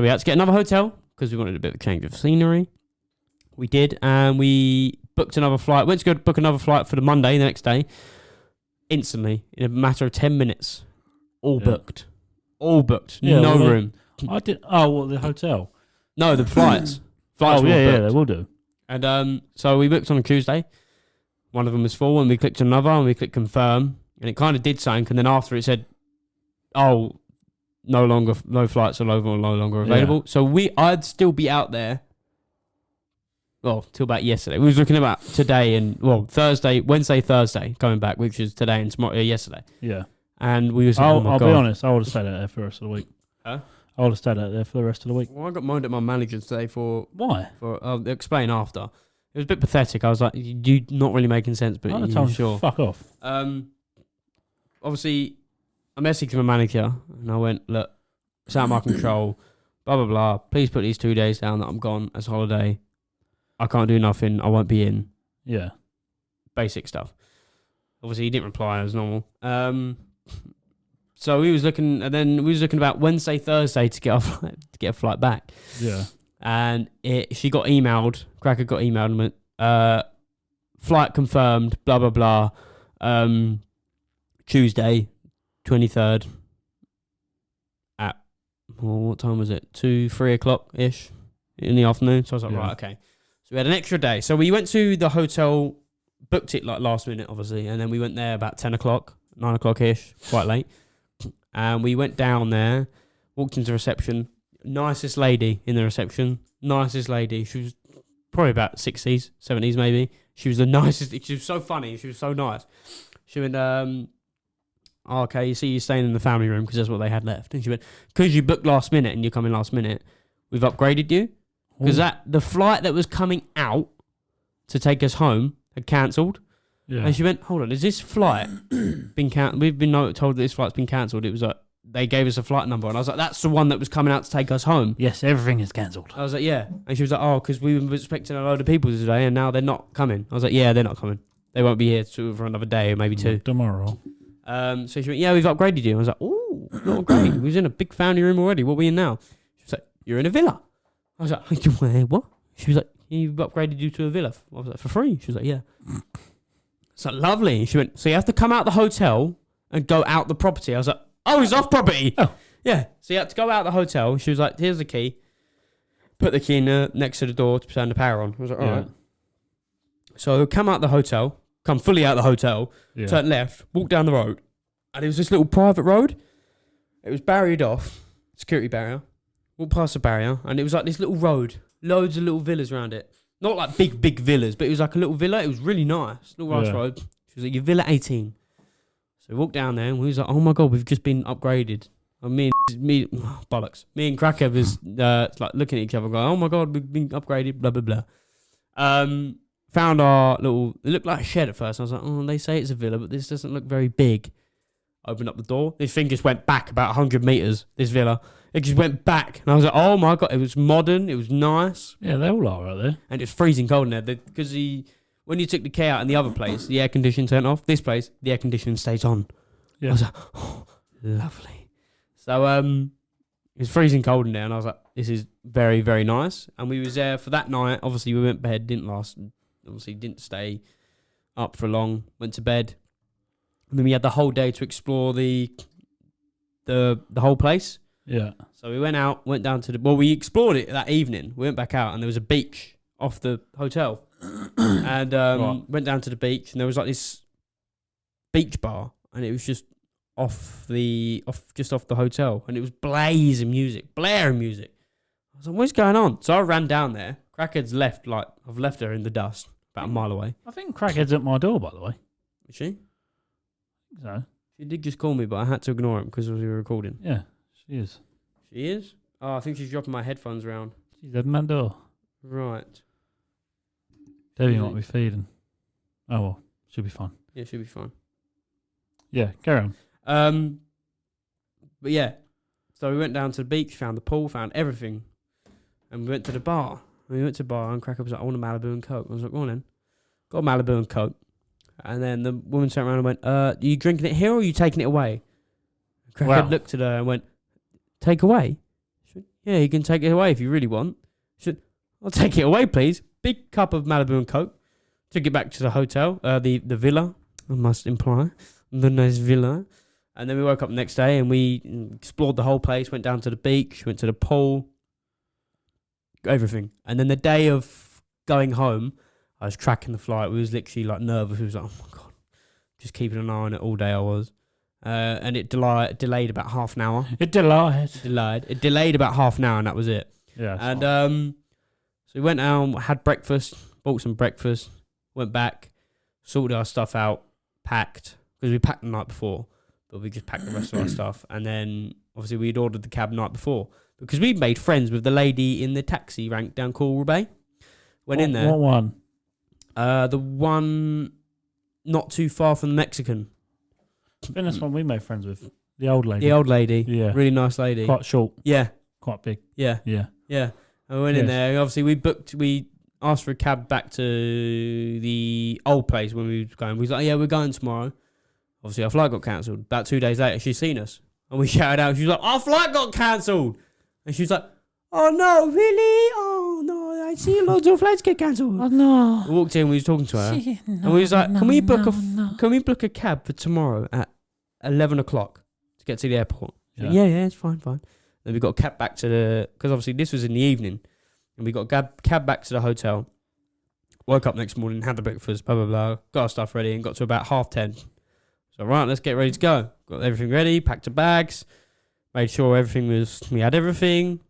we had to get another hotel because we wanted a bit of a change of scenery. We did, and we booked another flight. Went to go book another flight for the Monday, the next day. Instantly, in a matter of 10 minutes, all booked. All booked. Yeah, no room. I did. Oh, well, the hotel. No, the flights. Flights oh, were yeah, all booked. yeah, they will do. And so we booked on a Tuesday. One of them was full, and we clicked another, and we clicked confirm, and it kind of did something. And then after it said, "Oh, no flights are no longer available." Yeah. So I'd still be out there. Well, till about yesterday. We was looking about today and Wednesday, Thursday, coming back, which is today and tomorrow, yesterday. Yeah. And we was. I'll be honest. I would have stayed out there for the rest of the week. Huh? I would have stayed out there for the rest of the week. Well, I got moaned at my manager today for. Why? I'll explain after. It was a bit pathetic. I was like, "You not really making sense," but I'm you sure? Fuck off. Obviously, I messaged my manager and I went, "Look, it's out of my control. Blah blah blah. Please put these 2 days down that I'm gone as holiday. I can't do nothing. I won't be in." Yeah. Basic stuff. Obviously, he didn't reply as normal. So we was looking, and then we was looking about Wednesday, Thursday to get a flight back. Yeah. And she got emailed. Cracker got emailed and went, flight confirmed. Blah blah blah. Tuesday, 23rd. At what time was it? 2-3 o'clock ish in the afternoon. So I was like, right, okay. So we had an extra day. So we went to the hotel, booked it like last minute, obviously, and then we went there about 10 o'clock, 9 o'clock ish, quite late. And we went down there, walked into reception. Nicest lady in the reception. Nicest lady. She was probably about 60s, 70s maybe. She was the nicest. She was so funny. She was so nice. She went, okay, you see you're staying in the family room because that's what they had left. And she went, because you booked last minute and you're coming last minute, we've upgraded you. Because the flight that was coming out to take us home had cancelled. Yeah. And she went, hold on, is this flight been cancelled? We've been told that this flight's been cancelled. It was like, they gave us a flight number. And I was like, that's the one that was coming out to take us home. Yes, everything is cancelled. I was like, yeah. And she was like, oh, because we were expecting a load of people today and now they're not coming. I was like, yeah, they're not coming. They won't be here for another day or maybe two. Tomorrow. So she went, yeah, we've upgraded you. I was like, oh, not great. We was in a big family room already. What are we in now? She was like, you're in a villa. I was like, what? She was like, you've upgraded you to a villa. I was like, for free? She was like, yeah. It's like, lovely. She went, so you have to come out the hotel and go out the property. I was like, oh, it's off property. Oh. Yeah. So you had to go out the hotel. She was like, here's the key. Put the key in next to the door to turn the power on. I was like, all right. So come out the hotel, come fully out the hotel, turn left, walk down the road. And it was this little private road. It was barriered off, security barrier. Walked past the barrier, and it was like this little road. Loads of little villas around it. Not like big villas, but it was like a little villa. It was really nice. Little nice road. She was like, you're Villa 18. So we walked down there, and we was like, oh my God, we've just been upgraded Bollocks. Me and Crackhead was like looking at each other, going, "Oh my god, we've been upgraded." Blah blah blah. Found our little. It looked like a shed at first. I was like, "Oh, they say it's a villa, but this doesn't look very big." Opened up the door. This thing just went back about 100 meters. This villa, it just went back, and I was like, "Oh my god!" It was modern. It was nice. Yeah, they all are out there. And it's freezing cold in there because when you took the key out in the other place, the air conditioning turned off. This place, the air conditioning stays on. Yeah. I was like, "Oh, lovely." So it was freezing cold in there, and I was like, "This is very, very nice." And we was there for that night. Obviously, we went to bed. Didn't stay up for long. Went to bed, and then we had the whole day to explore the whole place. Yeah. So we went down to we explored it that evening. We went back out, and there was a beach off the hotel, and went down to the beach, and there was like this beach bar, and it was just off the hotel, and it was blaring music. I was like, "What's going on?" So I ran down there. Crackhead's left, like I've left her in the dust about a mile away. I think Crackhead's at my door, by the way. Is she? So. She did just call me, but I had to ignore him because we were recording. Yeah, she is. She is? Oh, I think she's dropping my headphones around. She's at my door. Right. Debbie might be feeding. Oh well, she'll be fine. Yeah, she'll be fine. Yeah, carry on. But yeah, so we went down to the beach, found the pool, found everything, and we went to the bar. And Cracker was like, "I want a Malibu and Coke." I was like, "Go on then." Got a Malibu and Coke. And then the woman turned around and went, "Are you drinking it here or are you taking it away?" Cracker looked at her and went, "Take away?" She went, "Yeah, you can take it away if you really want." She said, "I'll take it away, please." Big cup of Malibu and Coke. Took it back to the hotel, the villa, I must imply. The nice villa. And then we woke up the next day and we explored the whole place, went down to the beach, went to the pool, everything. And then the day of going home, I was tracking the flight. We was literally like nervous. We was like, "Oh my god," just keeping an eye on it all day. I was, and it delayed about half an hour. It delayed about half an hour, and that was it. Yeah. And so we went out, had breakfast, bought some breakfast, went back, sorted our stuff out, packed because we packed the night before, but we just packed the rest of our stuff, and then obviously we'd ordered the cab the night before because we made friends with the lady in the taxi rank down Coral Bay. Went in there. What one? The one not too far from the Mexican. I think that's one we made friends with. The old lady. The old lady. Yeah. Really nice lady. Quite short. Yeah. Quite big. Yeah. Yeah. Yeah. And we went in there. Obviously, we asked for a cab back to the old place when we was going. We was like, "Yeah, we're going tomorrow." Obviously, our flight got cancelled. About 2 days later, she's seen us. And we shouted out. She was like, "Our flight got cancelled." And she was like, "Oh, no, really? Oh, no, I see loads of flights get cancelled." Oh, no. We walked in, we was talking to her. And we was like, can we book a cab for tomorrow at 11 o'clock to get to the airport? Yeah, it's fine. Then we got a cab back to because obviously this was in the evening. And we got a cab back to the hotel. Woke up next morning, had the breakfast, blah, blah, blah. Got our stuff ready and got to about 10:30. So, right, let's get ready to go. Got everything ready, packed our bags, made sure we had everything.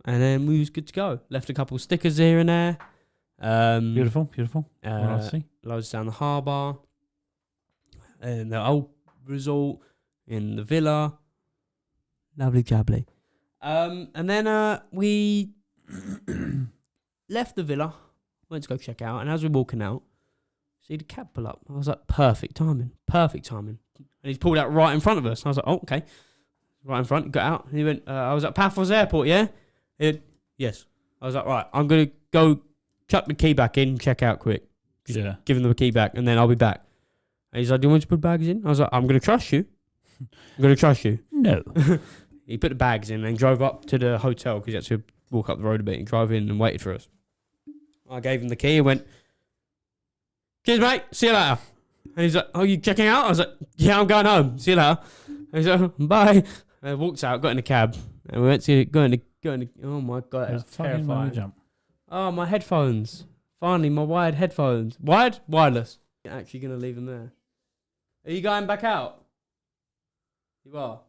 And then we was good to go. Left a couple of stickers here and there. Beautiful. Loads down the harbour. And the old resort in the villa. Lovely jubbly. And then we left the villa, went to go check out, and as we're walking out, see the cab pull up. I was like, perfect timing. And he's pulled out right in front of us. I was like, "Oh, okay." Right in front, got out. And he went, "I was at Paphos Airport, yeah?" He went, "Yes." I was like, "Right, I'm going to go chuck the key back in, check out quick." Just give him the key back, and then I'll be back. And he's like, "Do you want me to put bags in?" I was like, "I'm going to trust you. No. He put the bags in and drove up to the hotel because he had to walk up the road a bit and drive in and waited for us. I gave him the key and went, "Cheers, mate. See you later." And he's like, "Oh, you checking out?" I was like, "Yeah, I'm going home. See you later." And he's like, "Bye." And I walked out, got in a cab, and we went to go in the oh my god, that was terrifying. Jump. Oh, my headphones. Finally, my wired headphones. Wired? Wireless. You're actually going to leave them there. Are you going back out? You are.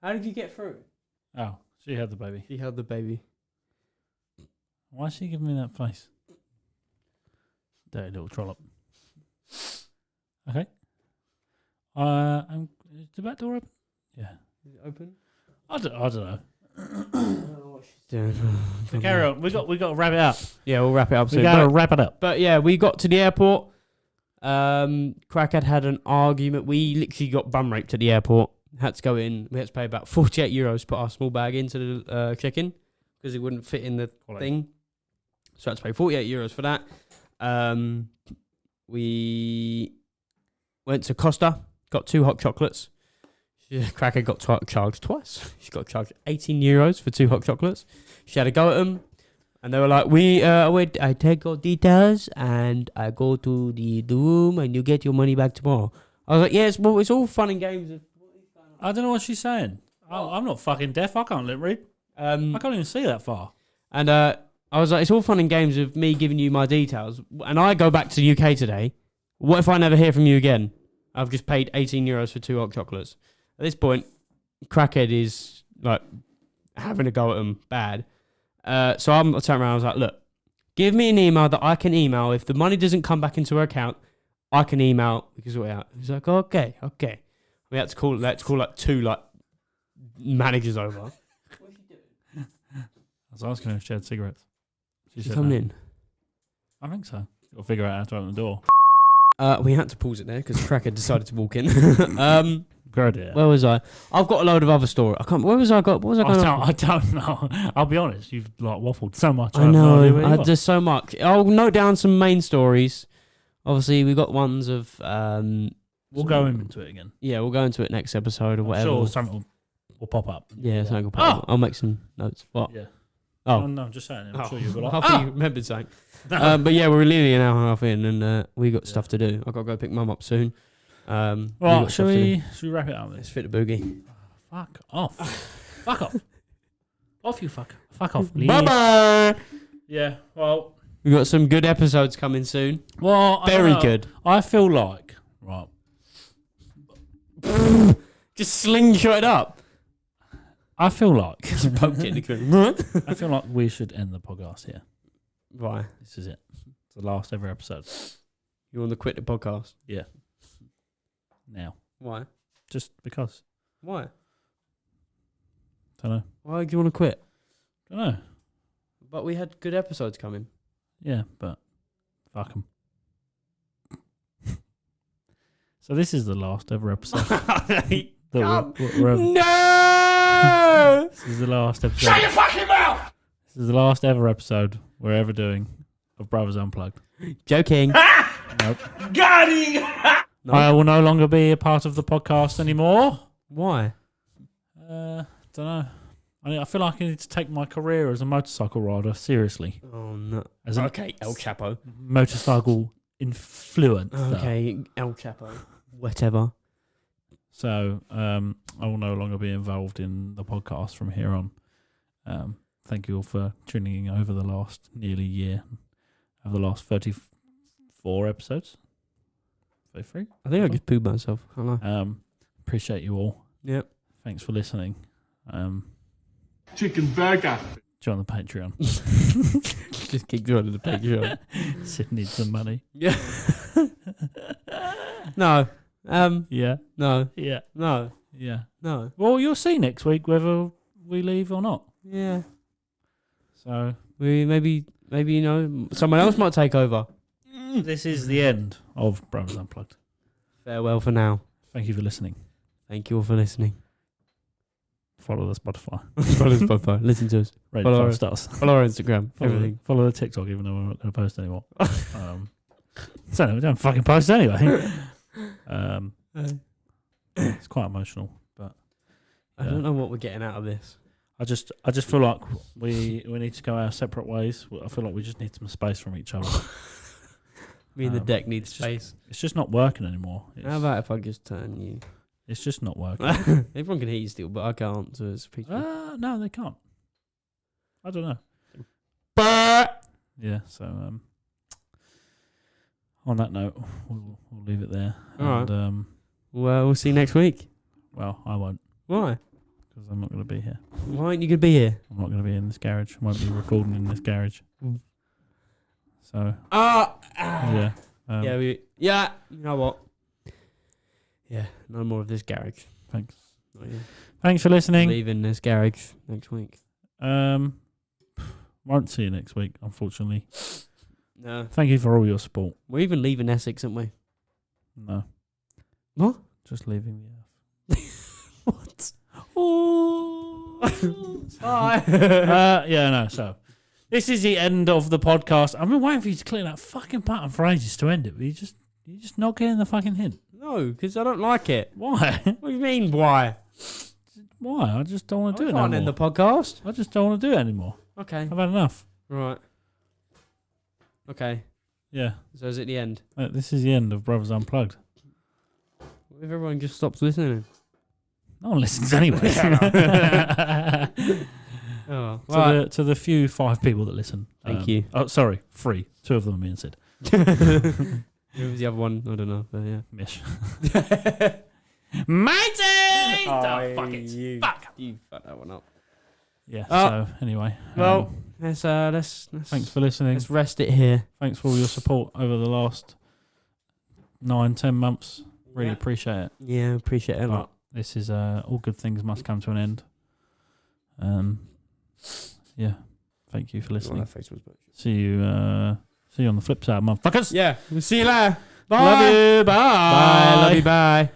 How did you get through? Oh, she had the baby. She held the baby. Why is she giving me that face? Dirty little trollop. Okay. Is the back door open? Yeah. Is it open? I don't know. I don't know what she's doing. So carry on. We got to wrap it up. Yeah, we'll wrap it up soon. We got to wrap it up. But yeah, we got to the airport. Crackhead had an argument. We literally got bum raped at the airport. Had to go in. We had to pay about 48 euros to put our small bag into the check-in because it wouldn't fit in the thing. So I had to pay 48 euros for that. We went to Costa, got 2 hot chocolates. Cracker got charged twice. She got charged 18 euros for 2 hot chocolates. She had a go at them, and they were like, I take your details, and I go to the room, and you get your money back tomorrow. I was like, yes, well, it's all fun and games. I don't know what she's saying. I'm not fucking deaf. I can't lip read. I can't even see that far. And I was like, it's all fun and games of me giving you my details, and I go back to the UK today. What if I never hear from you again? I've just paid 18 euros for 2 hot chocolates. At this point, Crackhead is like having a go at them bad. So I turned around. I was like, look, give me an email that I can email. If the money doesn't come back into her account, I can email. We can sort it out. He's like, okay. We had to call like 2 managers over. What's she doing? I was asking her if she had cigarettes. She coming in? I think so. We'll figure out how to open the door. We had to pause it there because Crackhead decided to walk in. Good idea. Where was I? I've got a load of other story. Where was I? What was I going on? I don't know. I'll be honest. You've waffled so much. I know. There's so much. I'll note down some main stories. Obviously, we got ones of. We'll go into it again. Yeah, we'll go into it next episode or whatever. Sure, something will pop up. Yeah, something will pop up. I'll make some notes. What? Yeah. Oh no, I'm just saying. I'm sure you've got. I thought you remembered something. No. But yeah, we're nearly an hour and a half in, and we got stuff to do. I've got to go pick Mum up soon. Right, should we wrap it up? Let's fit the boogie. Fuck off. Fuck off. Off you fuck. Fuck off. Bye bye. Yeah. Well, we got some good episodes coming soon. Well, very good. I feel like just slingshot it up. I feel like just poked it in the I feel like we should end the podcast here. Why? This is it. It's the last ever episode. You want to quit the podcast? Yeah. Now. Why? Just because. Why? Don't know. Why do you want to quit? Don't know. But we had good episodes coming. Yeah, but fuck them. So this is the last ever episode. No! This is the last episode. Shut your fucking mouth! This is the last ever episode we're ever doing of Brothers Unplugged. Joking. Nope. Got him! No. I will no longer be a part of the podcast anymore. Why? Don't know. I feel like I need to take my career as a motorcycle rider seriously. Oh no. As an El Chapo. Motorcycle influencer. Okay, El Chapo. Whatever. So I will no longer be involved in the podcast from here on. Thank you all for tuning in over the last nearly year. Over the last 34 episodes. 33? I think I just pooed myself. I don't know. Appreciate you all. Yep. Thanks for listening. Chicken burger. Join the Patreon. Just keep joining the Patreon. Sid needs some money. Yeah. No. Yeah. No. Yeah. No. Yeah. No. Well, you'll see next week whether we leave or not. Yeah. So we maybe someone else might take over. This is the end of Brothers Unplugged. Farewell for now. Thank you for listening. Thank you all for listening. Follow the Spotify. Follow the Spotify. Listen to us. Rate follow 5 stars. Follow our Instagram. Everything. Follow the TikTok, even though we're not going to post anymore. So we don't fucking post anyway. It's quite emotional, but I don't know what we're getting out of this. I just feel like we need to go our separate ways. I feel like we just need some space from each other. Me and the deck need space. It's just not working anymore. How about if I just turn you? It's just not working. Everyone can hear you still, but I can't. So it's no, they can't. I don't know. Yeah. So on that note, we'll leave it there. All right. Well, we'll see you next week. Well, I won't. Why? Because I'm not going to be here. Why aren't you going to be here? I'm not going to be in this garage. I won't be recording in this garage. So. Yeah. You know what? Yeah, no more of this garage. Thanks. Thanks for listening. Leaving this garage next week. Won't see you next week, unfortunately. No. Thank you for all your support. We're even leaving Essex, aren't we? No. What? Just leaving the earth. What? Oh. Bye. No. So, this is the end of the podcast. I've been waiting for you to click that fucking button for ages to end it, but you're just not getting the fucking hint. No, because I don't like it. Why? What do you mean, why? Why? I just don't want to do it I can't anymore. end the podcast. I just don't want to do it anymore. Okay. I've had enough. Right. Okay. Yeah. So is it the end? This is the end of Brothers Unplugged. What if everyone just stops listening? No one listens anyway. Oh, right. To the few 5 people that listen. Thank you. Oh, sorry, 3. 2 of them are me and Sid. Who was the other one? I don't know. But yeah. Mish. Matey! Oh, fuck it. Fuck. You fucked that one up. Yeah. So anyway. Well, let's thanks for listening. Let's rest it here. Thanks for all your support over the last 9-10 months. Really appreciate it. Yeah, appreciate it a lot. This is all good things must come to an end. Yeah. Thank you for listening. See you on the flip side, motherfuckers. Yeah. We'll see you later. Bye. Love you. Bye. Bye. Love you. Bye.